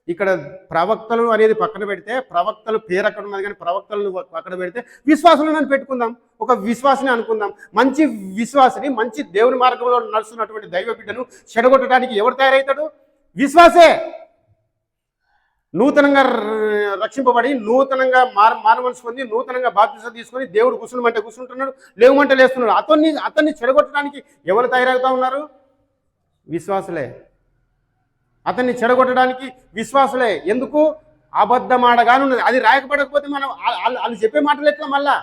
ఇక్కడ ప్రవక్తలు అనేది పక్కన పెడితే, ప్రవక్తలు పేరు అక్కడ ఉన్నది కానీ ప్రవక్తలను పక్కన పెడితే విశ్వాసులను పెట్టుకుందాం. ఒక విశ్వాసిని అనుకుందాం. మంచి విశ్వాసిని, మంచి దేవుని మార్గంలో నడుస్తున్నటువంటి దైవ బిడ్డను చెడగొట్టడానికి ఎవరు తయారవుతాడు? విశ్వాసే. నూతనంగా రక్షింపబడి, నూతనంగా మానవలసి పొంది, నూతనంగా బాప్తిసం తీసుకొని దేవుడు కూర్చుంటే కూర్చుంటున్నాడు, లేవుమంటే లేస్తున్నాడు. అతన్ని చెడగొట్టడానికి ఎవరు తయారవుతా ఉన్నారు? విశ్వాసులే. అతన్ని చెడగొట్టడానికి విశ్వాసులే. ఎందుకు? అబద్ధమాడగానున్నది. అది రాయకపోవకపోతే మనం వాళ్ళు చెప్పే మాటలు ఎట్లా? మళ్ళా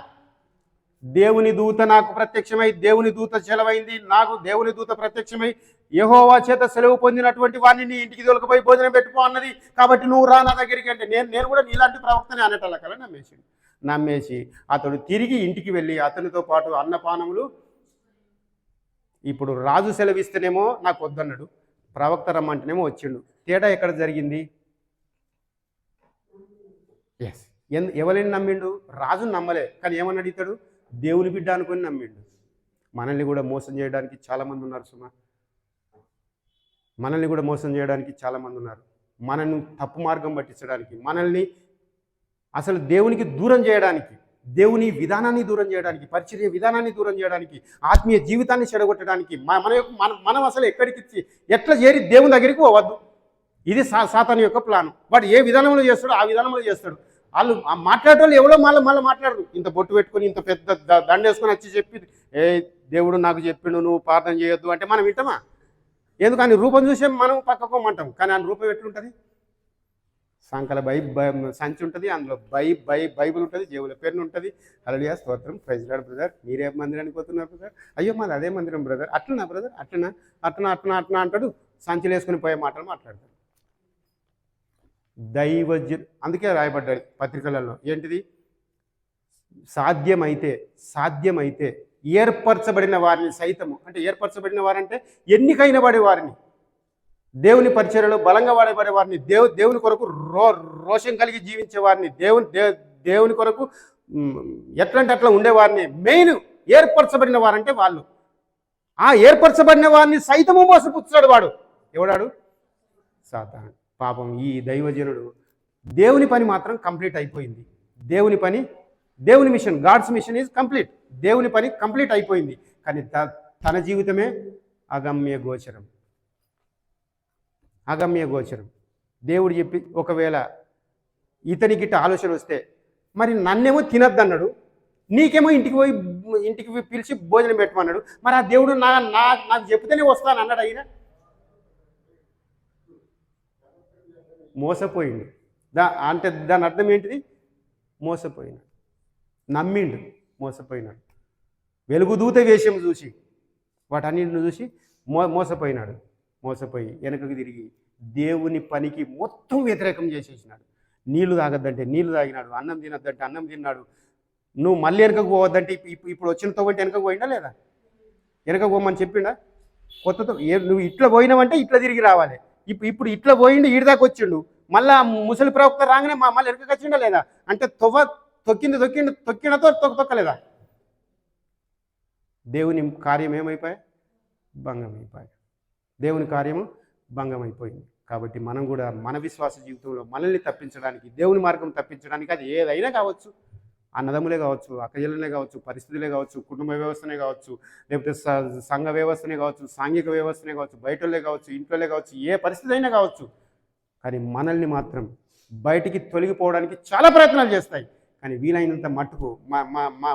దేవుని దూత నాకు ప్రత్యక్షమై, దేవుని దూత సెలవైంది నాకు, దేవుని దూత ప్రత్యక్షమై యెహోవా చేత సెలవు పొందినటువంటి వారిని నీ ఇంటికి తోలుకుపోయి భోజనం పెట్టుకో అన్నది. కాబట్టి నువ్వు రా నా దగ్గరికి అంటే నేను కూడా నీలాంటి ప్రవక్తనే అనేటల్ల కదా నమ్మేసి అతడు తిరిగి ఇంటికి వెళ్ళి అతనితో పాటు అన్నపానములు. ఇప్పుడు రాజు సెలవిస్తేనేమో నాకు వద్దన్నాడు, ప్రవక్త రమ్మంటేనేమో వచ్చిండు. తేడా ఎక్కడ జరిగింది? ఎవరిని నమ్మిండు? రాజుని నమ్మలే. కానీ ఏమని అడుగుతాడు? దేవుని బిడ్డ అనుకొని నమ్మిండు. మనల్ని కూడా మోసం చేయడానికి చాలామంది ఉన్నారు సుమా. మనల్ని తప్పు మార్గం పట్టించడానికి, మనల్ని అసలు దేవునికి దూరం చేయడానికి, దేవుని విధానాన్ని దూరం చేయడానికి, పరిచర్య విధానాన్ని దూరం చేయడానికి, ఆత్మీయ జీవితాన్ని చెడగొట్టడానికి మనం అసలు ఎట్లా చేరి దేవుని దగ్గరికి పోవద్దు. ఇది సాతాను యొక్క ప్లాను. వాడు ఏ విధానంలో చేస్తాడో ఆ విధానంలో చేస్తాడు. వాళ్ళు మాట్లాడేటోళ్ళు ఎవరో మళ్ళీ మాట్లాడరు. ఇంత బొట్టు పెట్టుకొని, ఇంత పెద్ద దండ వేసుకొని వచ్చి చెప్పి, దేవుడు నాకు చెప్పిండు నువ్వు ప్రార్థన చేయొద్దు అంటే మనం వింటామా? ఎందుకని రూపం చూసే మనం పక్కకోమంటాం. కానీ ఆయన రూపం ఎట్లుంటుంది? సంకల సంచి ఉంటుంది, అందులో బైబిల్ ఉంటుంది, జేబుల పేరుని ఉంటుంది. హల్లెలూయా, స్తోత్రం, ప్రైజ్ లార్డ్ బ్రదర్. మీరే మందిరానికి పోతున్నారు బ్రదర్? అయ్యో మాది అదే మందిరం బ్రదర్. అట్లనా బ్రదర్? అట్లనా అంటాడు. సంచులు వేసుకుని పోయే మాటలు మాట్లాడతాడు. అందుకే రాయబడ్డాడు పత్రికలలో. ఏంటిది? సాధ్యమైతే ఏర్పరచబడిన వారిని సైతము, అంటే ఏర్పరచబడిన వారంటే ఎన్నికైన వాడి వారిని, దేవుని పరిచర్యలో బలంగా వాడబడే వారిని, దేవుని కొరకు రోషం కలిగి జీవించే వారిని, దేవుని కొరకు ఎట్లంటే అట్లా ఉండేవారిని, మెయిన్ ఏర్పరచబడిన వారంటే వాళ్ళు. ఆ ఏర్పరచబడిన వాడిని సైతము మోసపుచ్చాడు వాడు. ఎవడాడు? సాతాను. పాపం ఈ దైవజనుడు దేవుని పని మాత్రం కంప్లీట్ అయిపోయింది. దేవుని పని, దేవుని mission, God's mission is complete. దేవుని పని కంప్లీట్ అయిపోయింది. కానీ తన జీవితమే అగమ్య గోచరం. అగమ్య గోచరం. దేవుడు చెప్పి ఒకవేళ ఇతనికి ఆలోచన వస్తే మరి నన్నేమో తినద్దన్నాడు, నీకేమో ఇంటికి పిలిచి భోజనం పెట్టమన్నాడు, మరి ఆ దేవుడు నాకు చెప్తేనే వస్తాను అన్నాడు. అయినా మోసపోయిండు. అంటే దాని అర్థం ఏంటిది? మోసపోయినాడు, నమ్మిండు, మోసపోయినాడు. వెలుగుదూత వేషం చూసి వాటన్నింటిని చూసి మోసపోయినాడు. మోసపోయి వెనకకు తిరిగి దేవుని పనికి మొత్తం వ్యతిరేకం చేసేసినాడు. నీళ్లు తాగద్దంటే నీళ్లు తాగినాడు, అన్నం తినద్దంటే అన్నం తిన్నాడు. నువ్వు మళ్ళీ వెనకకు పోవద్దంటే ఇప్పుడు వచ్చిన తోవంటే వెనకకు పోయిందా లేదా? వెనకకు పోమని చెప్పిండా? కొత్తతో నువ్వు ఇట్లా పోయినావంటే ఇట్లా తిరిగి రావాలి. ఇప్పుడు ఇట్లా పోయిండు, ఈడిదాకా వచ్చిండు, మళ్ళా ముసలి ప్రవక్త రాగానే మళ్ళీ వెనకకు వచ్చిండా లేదా? అంటే తొక్కినతో తొక్కలేదా? దేవుని కార్యం ఏమైపోయా? భంగమైపోయాయి. దేవుని కార్యము భంగమైపోయింది. కాబట్టి మనం కూడా మన విశ్వాస జీవితంలో మనల్ని తప్పించడానికి, దేవుని మార్గం తప్పించడానికి, అది ఏదైనా కావచ్చు, అన్నదమ్ములే కావచ్చు, అక్కజల్లనే కావచ్చు, పరిస్థితులే కావచ్చు, కుటుంబ వ్యవస్థనే కావచ్చు, లేకపోతే సంఘ వ్యవస్థనే కావచ్చు, సాంఘిక వ్యవస్థనే కావచ్చు, బయటలే కావచ్చు, ఇంట్లోనే కావచ్చు, ఏ పరిస్థితి అయినా కావచ్చు. కానీ మనల్ని మాత్రం బయటికి తొలగిపోవడానికి చాలా ప్రయత్నాలు చేస్తాయి. కానీ వీలైనంత మట్టుకు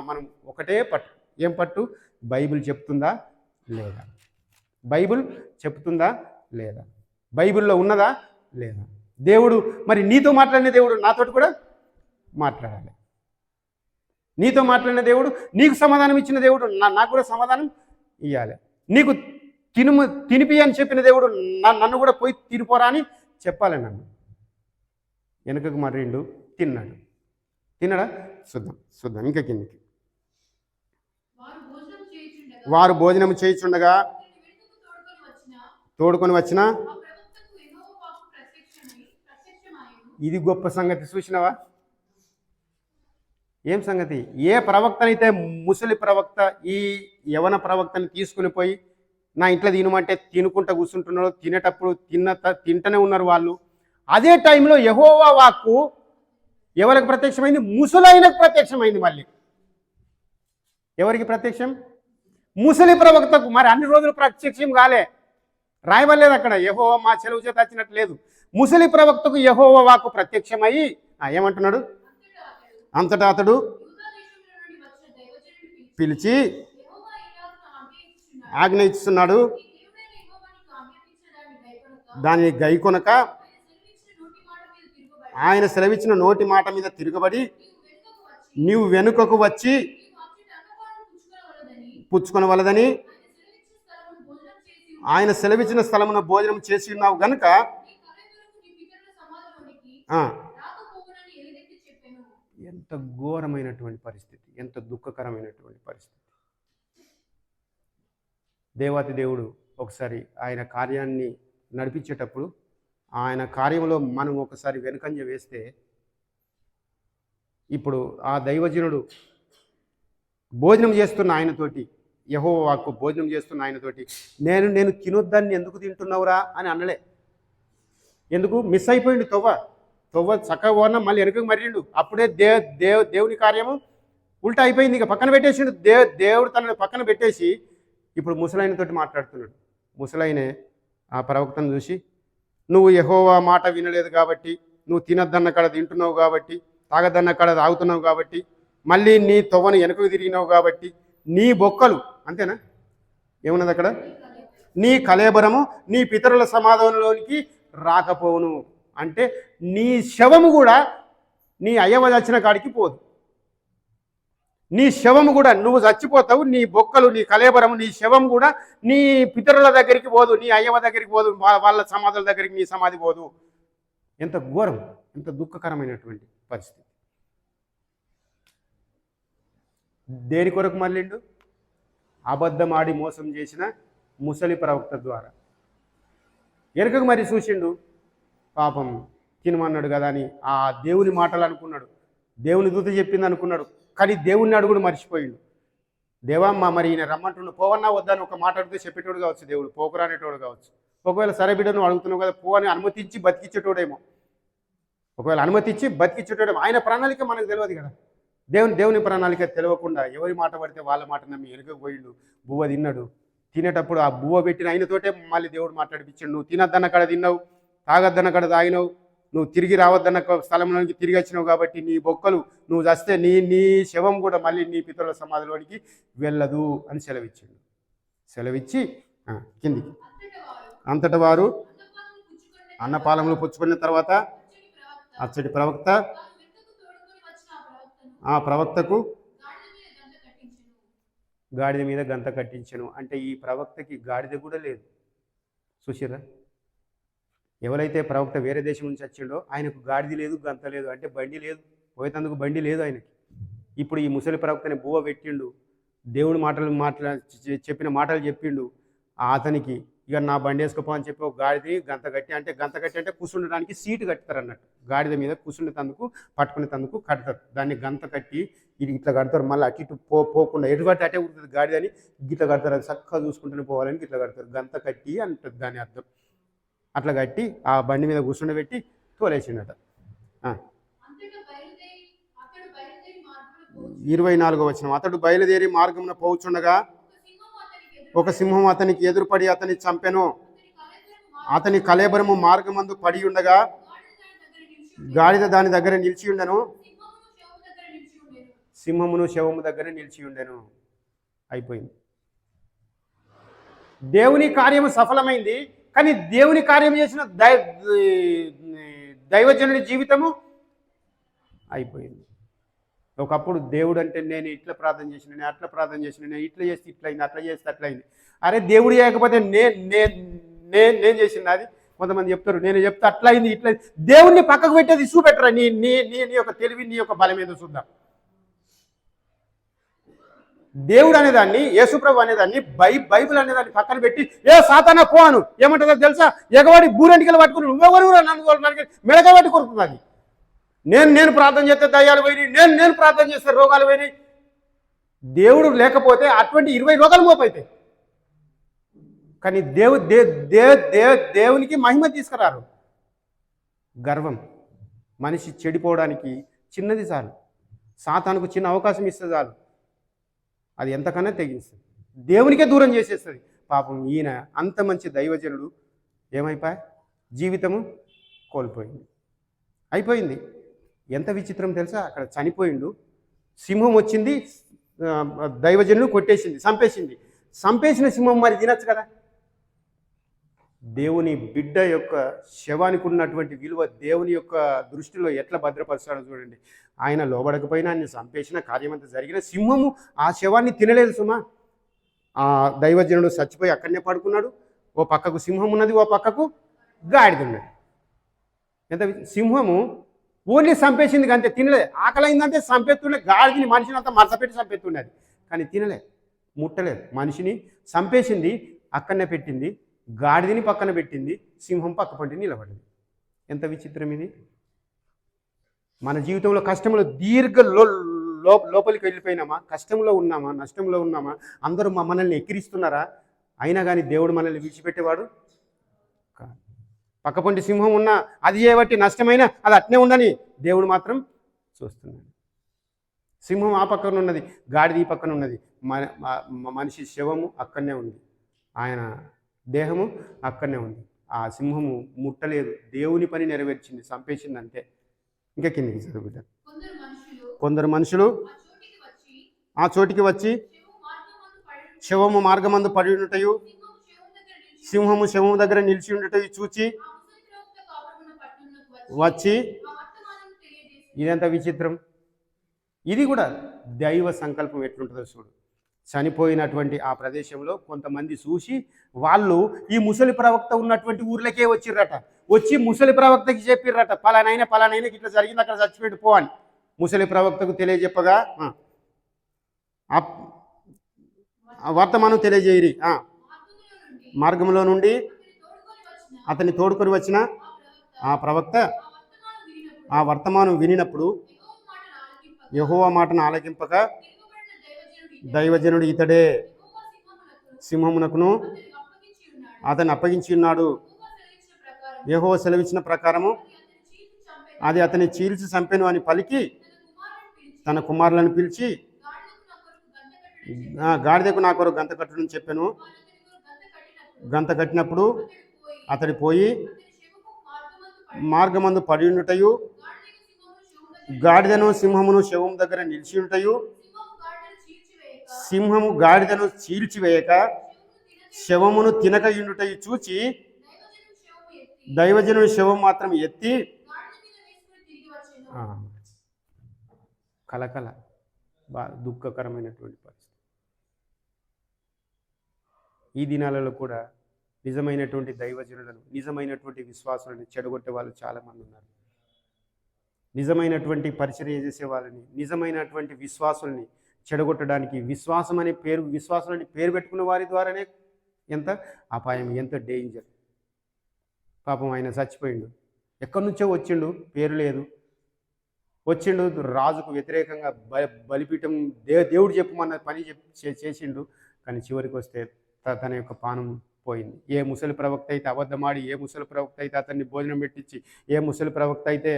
మనం ఒకటే పట్టు. ఏం పట్టు? బైబిల్ చెప్తుందా లేదా? బైబిల్ చెప్తుందా లేదా? బైబిల్లో ఉన్నదా లేదా? దేవుడు మరి నీతో మాట్లాడిన దేవుడు నాతోటి కూడా మాట్లాడాలి. నీతో మాట్లాడిన దేవుడు, నీకు సమాధానం ఇచ్చిన దేవుడు నాకు కూడా సమాధానం ఇవ్వాలి. నీకు తినిపి అని చెప్పిన దేవుడు నన్ను కూడా పోయి తినిపోరా అని చెప్పాలి. నన్ను వెనుకకు మర్రిండు, తిన్నాడా? చూద్దాం ఇంకా కిందికి. వారు భోజనం చేయుచుండగా తోడుకొని వచ్చిన, ఇది గొప్ప సంగతి. చూసినవా? ఏం సంగతి? ఏ ప్రవక్తనైతే ముసలి ప్రవక్త ఈ యవన ప్రవక్తని తీసుకుని పోయి నా ఇంట్లో తినమంటే తినుకుంటా కూర్చుంటున్నాడు, తినేటప్పుడు తింటనే ఉన్నారు వాళ్ళు. అదే టైంలో యెహోవా వాక్కు ఎవరికి ప్రత్యక్షమైంది? ముసలైనకు ప్రత్యక్షమైంది. మళ్ళీ ఎవరికి ప్రత్యక్షం? ముసలి ప్రవక్తకు. మరి అన్ని రోజులు ప్రత్యక్షం కాలే, రాయవలేదు అక్కడ. యెహోవా మా చెలవు చేత వచ్చినట్టు లేదు. ముసలి ప్రవక్తకు యెహోవా వాక్కు ప్రత్యక్షమై ఏమంటున్నాడు? అంతటా అతడు పిలిచి ఆజ్ఞ ఇస్తున్నాడు, దాన్ని గైకొనక ఆయన సెలవిచ్చిన నోటి మాట మీద తిరగబడి నీవు వెనుకకు వచ్చి పుచ్చుకొనవలదని ఆయన సెలవిచ్చిన స్థలమున భోజనం చేసి ఉన్నావు గనుక ఎంత ఘోరమైనటువంటి పరిస్థితి, ఎంత దుఃఖకరమైనటువంటి పరిస్థితి. దేవాతి దేవుడు ఒకసారి ఆయన కార్యాన్ని నడిపించేటప్పుడు ఆయన కార్యంలో మనం ఒకసారి వెనుకంజ వేస్తే, ఇప్పుడు ఆ దైవజనుడు భోజనం చేస్తున్న ఆయనతోటి, యెహోవా వాక్కు భోజనం చేస్తున్న ఆయనతోటి నేను తినొద్దాన్ని ఎందుకు తింటున్నావురా అని అనలే. ఎందుకు? మిస్ అయిపోయిండు. తొవ్వ చక్కగా పోన్నా మళ్ళీ వెనుకకు మర్రిండు. అప్పుడే దేవుని కార్యము ఉల్టా అయిపోయింది. ఇక పక్కన పెట్టేసిండు. దేవుడు తనని పక్కన పెట్టేసి ఇప్పుడు ముసలాయనతోటి మాట్లాడుతున్నాడు. ముసలాయనే ఆ ప్రవక్తను చూసి, నువ్వు యెహోవా మాట వినలేదు కాబట్టి, నువ్వు తినద్దన్న కాడ తింటున్నావు కాబట్టి, తాగద్దన్న కాడ తాగుతున్నావు కాబట్టి, మళ్ళీ నీ తొవ్వను వెనుకకు తిరిగినావు కాబట్టి నీ బొక్కలు, అంతేనా? ఏమున్నది అక్కడ? నీ కళేబరము నీ పితరుల సమాధానంలోనికి రాకపోవును. అంటే నీ శవము కూడా నీ అయ్యవ చచ్చిన కాడికి పోదు. నీ శవము కూడా, నువ్వు చచ్చిపోతావు, నీ బొక్కలు, నీ కళేబరము, నీ శవం కూడా నీ పితరుల దగ్గరికి పోదు, నీ అయ్యవ దగ్గరికి పోదు, వాళ్ళ సమాధుల దగ్గరికి నీ సమాధి పోదు. ఎంత ఘోరం, ఎంత దుఃఖకరమైనటువంటి పరిస్థితి. దేని కొరకు మళ్ళిండు? అబద్ధం ఆడి మోసం చేసిన ముసలి ప్రవక్త ద్వారా. వెనుకకు మరి చూసిండు, పాపం తినమన్నాడు కదా అని ఆ దేవుని మాటలు అనుకున్నాడు, దేవుని దూత చెప్పింది అనుకున్నాడు. కానీ దేవుణ్ణి అడుగుడు మర్చిపోయిండు. దేవా మరి ఈయన రమ్మంటుండు, పోవన్నా వద్దని ఒక మాట అడిగితే చెప్పేటోడు కావచ్చు దేవుడు, పోకురా అనేటోడు కావచ్చు. ఒకవేళ సరే బిడ్డ నువ్వు అడుగుతున్నావు కదా పో అని అనుమతించి బతికిచ్చేటోడేమో, ఒకవేళ అనుమతించి బతికిచ్చేటోడేమో. ఆయన ప్రణాళిక మనకు తెలియదు కదా. దేవుని ప్రణాళిక తెలియకుండా ఎవరి మాట పడితే వాళ్ళ మాట నమ్మి వెనుకకు పోయిండు. బువ్వ తిన్నాడు. తినేటప్పుడు ఆ బువ్వ పెట్టిన ఆయనతోటే మళ్ళీ దేవుడు మాట్లాడిపించాడు. నువ్వు తినద్దన్న కాడ తిన్నావు, తాగద్దన్న కాడ తాగినావు, నువ్వు తిరిగి రావద్దన్న స్థలంలోనికి తిరిగి వచ్చినావు కాబట్టి నీ బొక్కలు నువ్వు చస్తే నీ శవం కూడా మళ్ళీ నీ పితరుల సమాధిలోనికి వెళ్ళదు అని సెలవిచ్చి కిందికి. అంతట వారు అన్నపాలములు పుచ్చుకున్న తర్వాత అచ్చటి ప్రవక్త ఆ ప్రవక్తకు గాడిద మీద గంత కట్టించను. అంటే ఈ ప్రవక్తకి గాడిద కూడా లేదు. చూసిర్రా, ఎవరైతే ప్రవక్త వేరే దేశం నుంచి వచ్చిండో ఆయనకు గాడిద లేదు, గంత లేదు, అంటే బండి లేదు, పోయేందుకు బండి లేదు ఆయనకి. ఇప్పుడు ఈ ముసలి ప్రవక్తని బువ్వ పెట్టిండు, దేవుడు చెప్పిన మాటలు చెప్పిండు అతనికి. ఇక నా బండి వేసుకోపో అని చెప్పి ఒక గాడిది గంత కట్టి అంటే కూర్చుండడానికి సీటు కట్టుతారు అన్నట్టు. గాడిద మీద కూర్చుండే తందుకు పట్టుకునే తందుకు కడతారు. దాన్ని గంత కట్టి ఇది ఇట్లా కడతారు. మళ్ళీ అటు ఇటు పోకుండా ఎటువంటి అటే ఉంటుంది గాడిదని గిట్ల కడతారు. అది చక్కగా చూసుకుంటూనే పోవాలని ఇట్లా కడతారు. గంత కట్టి అంటుంది దాని అర్థం. అట్లా కట్టి ఆ బండి మీద కూర్చుండబెట్టి తోలేసిండట. 24వ వచనం. అతడు బయలుదేరి మార్గమున పోవుచుండగా ఒక సింహం అతనికి ఎదురుపడి అతని చంపెను. అతని కళేబరము మార్గమందు పడి ఉండగా గాడిద దాని దగ్గర నిలిచి ఉండెను. సింహమును శవము దగ్గర నిలిచి ఉండెను. అయిపోయింది. దేవుని కార్యము సఫలమైంది. కానీ దేవుని కార్యం చేసిన దైవజనుని జీవితము అయిపోయింది. ఒకప్పుడు దేవుడు అంటే నేను ఇట్లా ప్రార్థన చేసిన, నేను అట్లా ప్రార్థన చేసిన, నేను ఇట్లా చేస్తే ఇట్లయింది, అట్లా చేస్తే అట్లయింది. అరే దేవుడు చేయకపోతే నేను చేసిన అది. కొంతమంది చెప్తారు నేను చెప్తే అట్లా అయింది ఇట్లా. దేవుణ్ణి పక్కకు పెట్టేది చూపెట్టరా నీ నీ నీ యొక్క తెలివి, నీ యొక్క బలం ఏదో చూద్దాం. దేవుడు అనేదాన్ని, యేసుప్రభు అనేదాన్ని, బైబిల్ అనేదాన్ని పక్కన పెట్టి సాతానా పోను ఏమంటుందో తెలుసా? ఎగవాడి బూరెంటికలు పట్టుకుని నువ్వెవరు నన్ను మెడక పట్టి కొడుతుంది అది. నేను ప్రార్థన చేస్తే దయ్యాలు పోయినాయి, నేను ప్రార్థన చేస్తే రోగాలు పోయినాయి. దేవుడు లేకపోతే అటువంటి 20 రోగాలు మోపైతాయి. కానీ దేవునికి మహిమ తీసుకురారు. గర్వం మనిషి చెడిపోవడానికి చిన్నది చాలు. సాతానుకు చిన్న అవకాశం ఇస్తే చాలు, అది ఎంతకన్నా తెగిస్తుంది, దేవునికే దూరం చేసేస్తుంది. పాపం ఈయన అంత మంచి దైవజనుడు ఏమైపోయా, జీవితము కోల్పోయింది, అయిపోయింది. ఎంత విచిత్రం తెలుసా? అక్కడ చనిపోయిండు, సింహం వచ్చింది, దైవజనుడు కొట్టేసింది, చంపేసిన సింహం మరి తినచ్చు కదా. దేవుని బిడ్డ యొక్క శవానికి ఉన్నటువంటి విలువ దేవుని యొక్క దృష్టిలో ఎట్లా భద్రపరుస్తాడో చూడండి. ఆయన లోబడకపోయినా ఆయన చంపేసిన కార్యమంతా జరిగిన సింహము ఆ శవాన్ని తినలేదు సుమా. ఆ దైవజనుడు చచ్చిపోయి అక్కడనే పడుకున్నాడు. ఓ పక్కకు సింహం ఉన్నది, ఓ పక్కకు గాడిద ఉన్నది. ఎంత సింహము ఓన్లీ చంపేసింది అంతే, తినలేదు. ఆకలైందంటే చంపేస్తుండే, గాడిని మనిషిని అంతా మరసపెట్టి చంపేస్తుండేది, కానీ తినలేదు, ముట్టలేదు. మనిషిని చంపేసింది, అక్కడనే పెట్టింది, గాడిదని పక్కన పెట్టింది, సింహం పక్క పంటి నిలబడింది. ఎంత విచిత్రం ఇది! మన జీవితంలో కష్టంలో దీర్ఘ లోపలికి వెళ్ళిపోయినామా, కష్టంలో ఉన్నామా, నష్టంలో ఉన్నామా, అందరూ మనల్ని ఎక్కిరిస్తున్నారా, అయినా కానీ దేవుడు మనల్ని విడిచిపెట్టేవాడు కాదు. పక్కపంటి సింహం ఉన్నా అది చేయబట్టి నష్టమైనా అది అట్నే ఉండని దేవుడు మాత్రం చూస్తున్నాడు. సింహం ఆ పక్కన ఉన్నది, గాడిద ఈ పక్కన ఉన్నది, మనిషి శవము అక్కడనే ఉంది, ఆయన దేహము అక్కడనే ఉంది. ఆ సింహము ముట్టలేదు, దేవుని పని నెరవేర్చింది, చంపేసింది అంతే. ఇంకా కిందికి చదువుకుంటా. కొందరు మనుషులు ఆ చోటికి వచ్చి శవము మార్గమందు పడి ఉండటయు, సింహము శవము దగ్గర నిలిచి ఉండటయు చూచి వచ్చి, ఇదంత విచిత్రం. ఇది కూడా దైవ సంకల్పం ఎట్లుంటుందో చూడు. చనిపోయినటువంటి ఆ ప్రదేశంలో కొంతమంది చూసి వాళ్ళు ఈ ముసలి ప్రవక్త ఉన్నటువంటి ఊర్లకే వచ్చిర్రట. వచ్చి ముసలి ప్రవక్తకి చెప్పిర్రట, పలానైనా ఇట్లా జరిగింది, అక్కడ చచ్చిపెట్టి పో అని. ముసలి ప్రవక్తకు తెలియజెప్పగా వర్తమానం తెలియజేయరి. మార్గంలో నుండి అతన్ని తోడుకొని వచ్చిన ఆ ప్రవక్త ఆ వర్తమానం వినినప్పుడు యెహోవా మాటను ఆలకింపక దైవజనుడు ఇతడే సింహమునకును అతన్ని అప్పగించి ఉన్నాడు. యెహోవా సెలవిచ్చిన ప్రకారము అది అతని చీల్చి చంపెను అని పలికి తన కుమారులను పిలిచి గాడిదకు నా కొరకు గంత కట్టుడని చెప్పాను. గంత కట్టినప్పుడు అతడు పోయి మార్గమందు పడి ఉండుటయు గాడిదను సింహమును శవం దగ్గర నిలిచి ఉంటయు సింహము గాడిదను చీల్చివేయక శవమును తినక ఉండుటయు చూచి దైవజనుడి శవం మాత్రం ఎత్తి కలకల దుఃఖకరమైనటువంటి పరిస్థితి. ఈ దినాలలో కూడా నిజమైనటువంటి దైవజనులను, నిజమైనటువంటి విశ్వాసాలను చెడగొట్టే వాళ్ళు చాలామంది ఉన్నారు. నిజమైనటువంటి పరిచర్య చేసే వాళ్ళని, నిజమైనటువంటి విశ్వాసుల్ని చెడగొట్టడానికి విశ్వాసం అనే పేరు, విశ్వాసులని పేరు పెట్టుకున్న వారి ద్వారానే ఎంత అపాయం, ఎంత డేంజర్. పాపం ఆయన చచ్చిపోయిండు, ఎక్కడి నుంచో వచ్చిండు, పేరు లేదు, వచ్చిండు రాజుకు వ్యతిరేకంగా బలిపీఠం దేవుడు చెప్పమన్న పని చేసిండు. కానీ చివరికి వస్తే తన యొక్క పానం పోయింది. ఏ ముసలి ప్రవక్త అయితే అబద్ధమాడి, ఏ ముసలి ప్రవక్త అయితే అతన్ని భోజనం పెట్టించి, ఏ ముసలి ప్రవక్త అయితే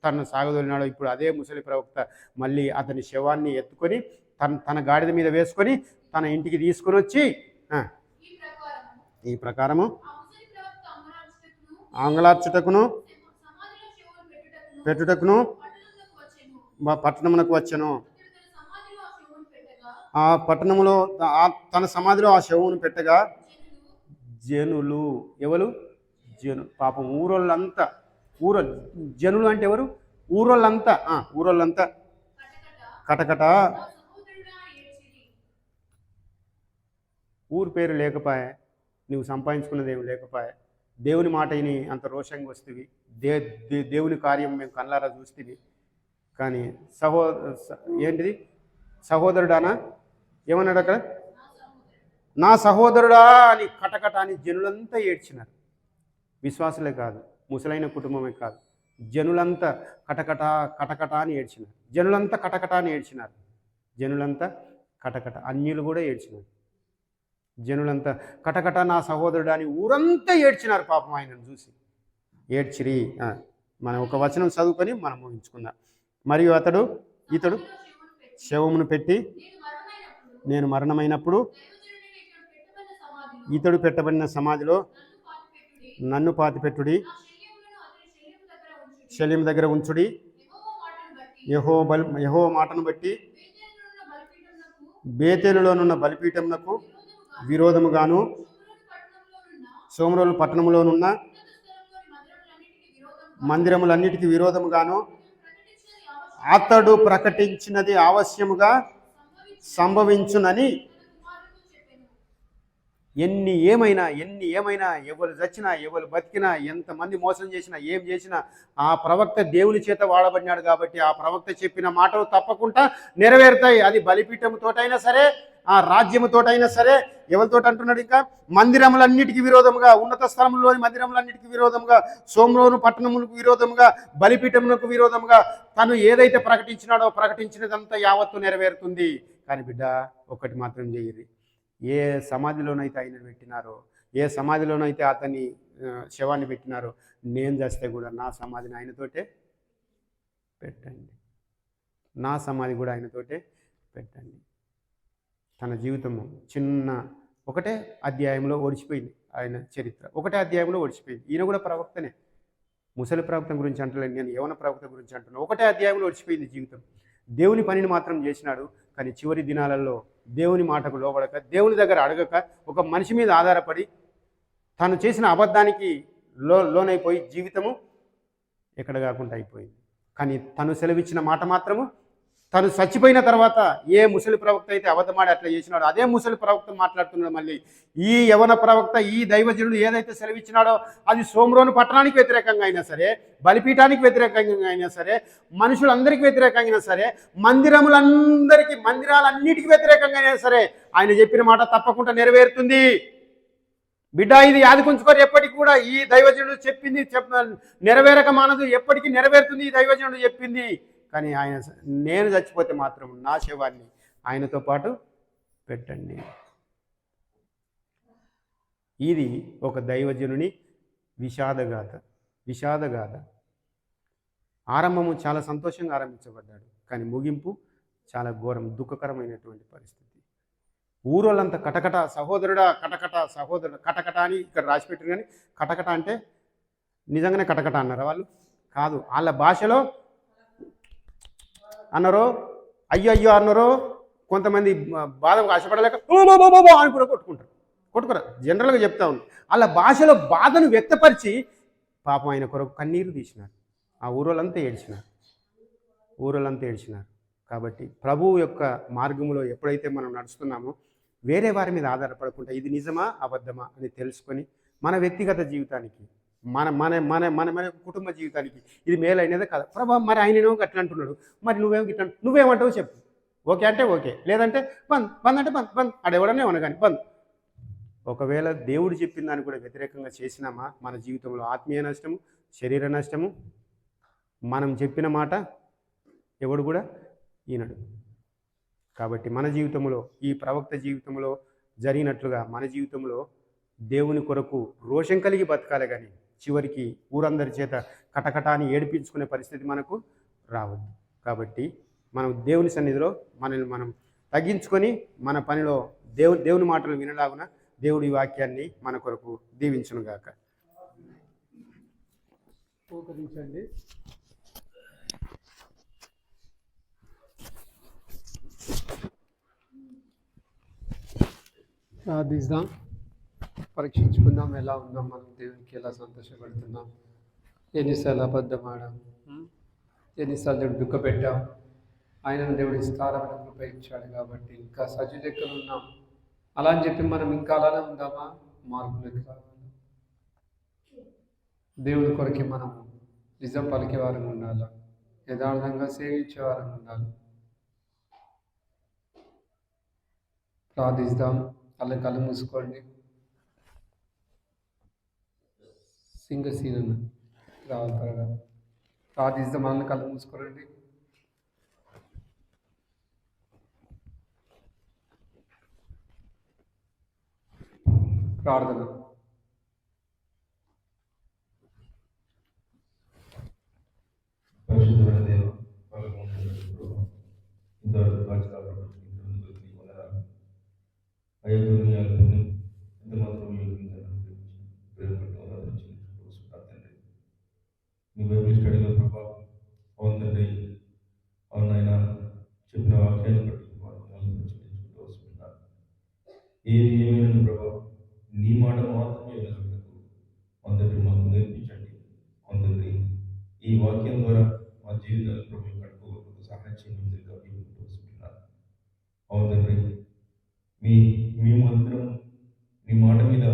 తను సాగదొలినాడో, ఇప్పుడు అదే ముసలి ప్రవక్త మళ్ళీ అతని శవాన్ని ఎత్తుకొని తన గాడిద మీద వేసుకొని తన ఇంటికి తీసుకొని వచ్చి ఈ ప్రకారము ఆంగ్లార్చుటకును పెట్టుటకును పట్టణమునకు వచ్చెను. ఆ పట్టణములో తన సమాధిలో ఆ శవమును పెట్టగా జనులు, ఎవరు పాపం ఊరోళ్ళంతా, జనులు అంటే ఎవరు? ఊరోళ్ళంతా కటకట. ఊరు పేరు లేకపోయా, నువ్వు సంపాదించుకున్నది ఏమి లేకపోయా, దేవుని మాట విని అంత రోషంగా వస్తుంది, దేవుని కార్యం మేము కళ్ళారా చూస్తుంది. కానీ ఏంటిది సహోదరుడానా ఏమన్నాడు అక్కడ? నా సహోదరుడా అని కటకట అని జనులంతా ఏడ్చినారు. విశ్వాసులే కాదు, ముసలైన కుటుంబమే కాదు, జనులంతా కటకట కటకట అని ఏడ్చినారు. జనులంతా కటకట అని ఏడ్చినారు. జనులంతా కటకట, అన్యులు కూడా ఏడ్చినారు. జనులంతా కటకట నా సహోదరుడు అని ఊరంతా ఏడ్చినారు. పాపం ఆయనను చూసి ఏడ్చిరి. మనం ఒక వచనం చదువుకొని మనం ఊహించుకుందాం. మరియు ఇతడు శవమును పెట్టి, నేను మరణమైనప్పుడు ఇతడు పెట్టబడిన సమాధిలో నన్ను పాతిపెట్టుడి, శల్యం దగ్గర ఉంచుడి. యెహోవా మాటను బట్టి బేతేలులోనున్న బలిపీఠమునకు విరోధముగాను సోమరోలు పట్టణంలోనున్న మందిరములన్నిటికీ విరోధముగాను అతడు ప్రకటించినది అవశ్యముగా సంభవించునని. ఎన్ని ఏమైనా ఎవరు చచ్చినా, ఎవరు బతికినా, ఎంతమంది మోసం చేసినా, ఏం చేసినా ఆ ప్రవక్త దేవుని చేత వాడబడినాడు కాబట్టి ఆ ప్రవక్త చెప్పిన మాటలు తప్పకుండా నెరవేరుతాయి. అది బలిపీఠముతోటైనా సరే, ఆ రాజ్యముతోటైనా సరే. ఎవరితో అంటున్నాడు? ఇంకా మందిరములన్నిటికీ విరోధముగా, ఉన్నత స్థలములోని మందిరములన్నిటికీ విరోధముగా, సోమరోను పట్టణములకు విరోధముగా, బలిపీఠములకు విరోధముగా తను ఏదైతే ప్రకటించినాడో ప్రకటించినదంతా యావత్తు నెరవేరుతుంది. కానీ బిడ్డ ఒకటి మాత్రం చేయరు, ఏ సమాధిలోనైతే ఆయన పెట్టినారో, ఏ సమాధిలోనైతే అతని శవాన్ని పెట్టినారో, నేను చేస్తే కూడా నా సమాధిని ఆయనతోటే పెట్టండి, నా సమాధి కూడా ఆయనతోటే పెట్టండి. తన జీవితము చిన్న ఒకటే అధ్యాయంలో ఓడిచిపోయింది. ఆయన చరిత్ర ఒకటే అధ్యాయంలో ఓడిచిపోయింది. ఈయన కూడా ప్రవక్తనే, ముసలి ప్రవక్త గురించి అంటలేను నేను, యవన ప్రవక్త గురించి అంటున్నాను. ఒకటే అధ్యాయంలో ఓడిచిపోయింది జీవితం. దేవుని పనిని మాత్రం చేసినాడు. కానీ చివరి దినాలలో దేవుని మాటకు లోబడక, దేవుని దగ్గర అడగక, ఒక మనిషి మీద ఆధారపడి తను చేసిన అబద్ధానికి లోనైపోయి జీవితము ఎక్కడ కాకుండా అయిపోయింది. కానీ తను సెలవిచ్చిన మాట మాత్రము, తను చచ్చిపోయిన తర్వాత ఏ ముసలి ప్రవక్త అయితే అబద్ధమాడి అట్లా చేసినాడో అదే ముసలి ప్రవక్త మాట్లాడుతున్నాడు. మళ్ళీ ఈ యవన ప్రవక్త, ఈ దైవజనుడు ఏదైతే సెలవిచ్చినాడో అది సోమరోను పట్టణానికి వ్యతిరేకంగా అయినా సరే, బలిపీఠానికి వ్యతిరేకంగా అయినా సరే, మనుషులందరికీ వ్యతిరేకంగా అయినా సరే, మందిరాలన్నిటికీ వ్యతిరేకంగా అయినా సరే ఆయన చెప్పిన మాట తప్పకుండా నెరవేరుతుంది. బిడ్డ ఇది యాదికుంచుకోరు ఎప్పటికి కూడా. ఈ దైవజనుడు చెప్పింది నెరవేరక మానదు, ఎప్పటికీ నెరవేరుతుంది ఈ దైవజనుడు చెప్పింది. కానీ ఆయన, నేను చచ్చిపోతే మాత్రం నా శవాన్ని ఆయనతో పాటు పెట్టండి. ఇది ఒక దైవజనుని విషాదగాథ. ఆరంభము చాలా సంతోషంగా ఆరంభించబడ్డాడు, కానీ ముగింపు చాలా ఘోరం, దుఃఖకరమైనటువంటి పరిస్థితి. ఊరోళ్ళంతా కటకట సహోదరుడా, కటకట అని ఇక్కడ రాసిపెట్టారు. కానీ కటకట అంటే నిజంగానే కటకట అన్నారా వాళ్ళు? కాదు, వాళ్ళ భాషలో అన్నారో, అయ్యో అన్నారో. కొంతమంది బాధకు ఆశపడలేక అని కూడా కొట్టుకురా జనరల్గా చెప్తా ఉంది. వాళ్ళ భాషలో బాధను వ్యక్తపరిచి పాపం ఆయన కొరకు కన్నీరు తీసినారు. ఆ ఊరోళ్ళంతా ఏడ్చినారు. కాబట్టి ప్రభువు యొక్క మార్గంలో ఎప్పుడైతే మనం నడుస్తున్నామో వేరే వారి మీద ఆధారపడకుండా ఇది నిజమా అబద్ధమా అని తెలుసుకొని మన వ్యక్తిగత జీవితానికి, మన మన మన మన మన కుటుంబ జీవితానికి ఇది మేలైనదే కదా. ప్రభా మరి ఆయనేమో అట్లా అంటున్నాడు, మరి నువ్వేమంటావు చెప్పు. ఓకే అంటే ఓకే, లేదంటే బంద్ అంటే బంద్ ఆడెవడనే కానీ బంద్. ఒకవేళ దేవుడు చెప్పిన దాన్ని కూడా వ్యతిరేకంగా చేసినామా మన జీవితంలో ఆత్మీయ నష్టము, శరీర నష్టము. మనం చెప్పిన మాట ఎవడు కూడా ఈనడు. కాబట్టి మన జీవితంలో, ఈ ప్రవక్త జీవితంలో జరిగినట్లుగా మన జీవితంలో దేవుని కొరకు రోషం కలిగి బతకాలి, కానీ చివరికి ఊరందరి చేత కటకటాన్ని ఏడిపించుకునే పరిస్థితి మనకు రావద్దు. కాబట్టి మనం దేవుని సన్నిధిలో మనల్ని మనం తగ్గించుకొని మన పనిలో దేవుని మాటలు వినలాగున దేవుడి వాక్యాన్ని మన కొరకు దీవించునుగాక. ఉపకరించండి. ప్రార్థిద్దాం, పరీక్షించుకుందాం ఎలా ఉన్నాం, మనం దేవునికి ఎలా సంతోషపడుతున్నాం, ఎన్నిసార్లు అబద్ధం ఆడాం, ఎన్నిసార్లు దేవుడు దుఃఖపెట్టాం. ఆయన దేవుడు విస్తారమైన కృప ఇచ్చాడు కాబట్టి ఇంకా సజీలెక్కలు ఉన్నాం. అలా అని చెప్పి మనం ఇంకా అలానే ఉందామా? మార్పులోకి రావాలి. దేవుని కొరకే మనం నిజం పలికేవారం ఉండాలి, యథార్థంగా సేవించేవారం ఉండాలి. ప్రార్థిస్తాం. కళ్ళు మూసుకోండి. సింగసీనన్న రావాలి త్వరగా. ప్రార్థిస్తాం. వాళ్ళని కళ్ళు మూసుకోండి. ప్రార్థన. స్టడీలో ప్రభావం అవును తండ్రి, అవునైనా చెప్పిన వాక్యాన్ని పట్టుకుంటూ వస్తున్నారు. ఏది ఏమైనా ప్రభావం నీ మాట మాత్రమే వినగలకు అందరి మాకు నేర్పించండి. అవునండి, ఈ వాక్యం ద్వారా మా జీవితాలు ప్రభు కట్టుకోవడానికి సహాయం చేయమని వస్తున్నారు. అవునండి, మేము అందరం నీ మాట మీద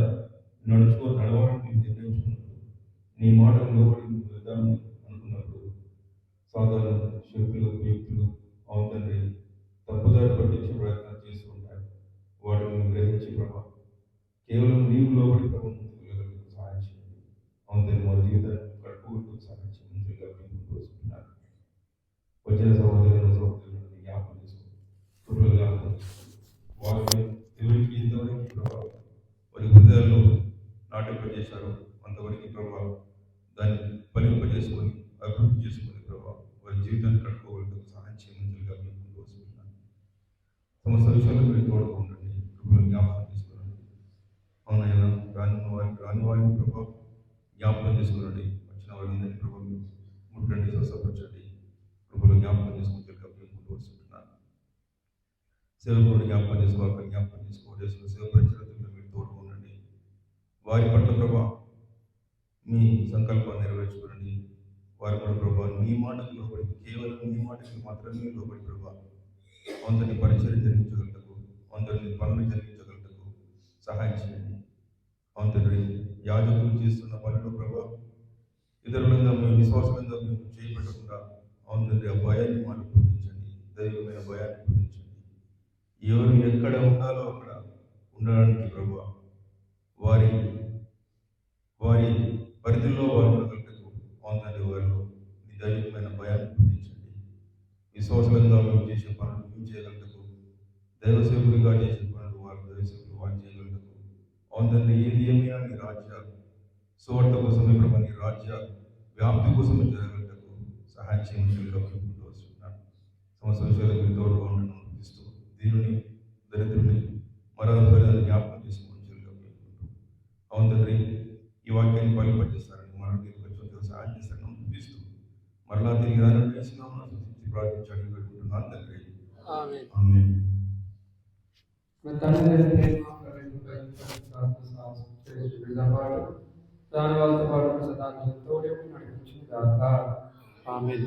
నడవాలని నిర్ణయించుకున్నప్పుడు, నీ మాట లోబడి వెళ్దాము అనుకున్నప్పుడు సాధారణ శక్తులు, వ్యక్తులు అవునండి తప్పుదారి పట్టించే ప్రయత్నాలు చేస్తూ ఉంటాయి. వాటిని గ్రహించి ప్రభావం కేవలం నీవు లోబడి ప్రభావం ముందుకు సహాయం చేయండి. అవునండి, మా జీవితాన్ని కట్టుకుంటూ సహాయం చేయమని వస్తున్నారు. వచ్చిన సహోదరులను జ్ఞాపకం చేసుకోండి. వారిని దేవునికి ఎంతవరకు ప్రభావం వారి హృదయాల్లో నాటింపజేశారు, అంతవరకు ప్రభావం దాన్ని ఫలింపజేసుకొని అభివృద్ధి చేసుకుని ప్రభావం వారి జీవితాన్ని కట్టుకోవాలంటే సహాయం చేయమని వస్తున్నాను. సమస్త విషయాలు మీరు తోడుగా ఉండండి, జ్ఞాపకం చేసుకోండి. అవునైనా రాని వారిని ప్రభావం జ్ఞాపకం చేసుకోండి. వచ్చిన వారిని ప్రభావం ముట్టండి, స్వస్థపరచండి. కృపలో జ్ఞాపకం చేసుకుని వస్తున్నాను. సేవకుడు జ్ఞాపకం చేసుకోవాలి, జ్ఞాపకం చేసుకోవాలి. సేవపరిచయంలో మీరు తోడుగా ఉండండి. వారి పట్ల ప్రభావం మీ సంకల్పాన్ని నెరవేర్చుకోండి. వారి కూడా ప్రభావ నీ మాటకు లోబడి, కేవలం నీ మాటకి మాత్రమే లోబడి ప్రభావ అందరినీ పరిచయం జరిగించగలటకు, అందరినీ పనులు జరిగించగలటకు సహాయం చేయండి. అందరి యాజకులు చేస్తున్న పనులు ప్రభావ ఇతరులంగా మేము విశ్వాసంగా మేము చేయబడకుండా అందరి ఆ భయాన్ని మాకు పుట్టించండి. దైవమైన భయాన్ని పుట్టించండి. ఎవరు ఎక్కడ ఉండాలో అక్కడ ఉండడానికి ప్రభావ వారి పరిధిలో వారు ఉండగలటకు అవునండి వారిలో మీ దైవికమైన భయాన్ని పుట్టించండి. విశ్వాసంగా మేము చేసే పనులు మేము చేయగలటకు దైవ సేవకుడిగా చేసే పనులు వారు దైవ సేవకులు వారు చేయగలరు. అవును తండ్రి, ఏది ఏమైనా నీ రాజ్య సువార్త కోసమే ప్రభా, నీ రాజ్య వ్యాప్తి కోసమే జరగటకు సహాయం చేయమని కోరుకుంటూ వస్తున్నాను. సమస్త విషయాలు మీరు తోడుగా ఉండడం అనిపిస్తూ దీనిని దరిద్రుని మరో జ్ఞాపకం చేసుకోమని కోరుకుంటూ, అవును తండ్రి, ఈ వాక్యాన్ని బయలుపరిచేస్తారని మరో కొంచెం సహాయం చేస్తారని అనిపిస్తూ మరలా తిరిగి రాని ప్రార్థించాలని కోరుకుంటున్నాను తండ్రి. ఆమేన్. ఆమేన్. మన తండ్రి ప్రేమ, దాని వాళ్ళతో పాటు సదా తోడే నడిపించుగాక. ఆమేన్.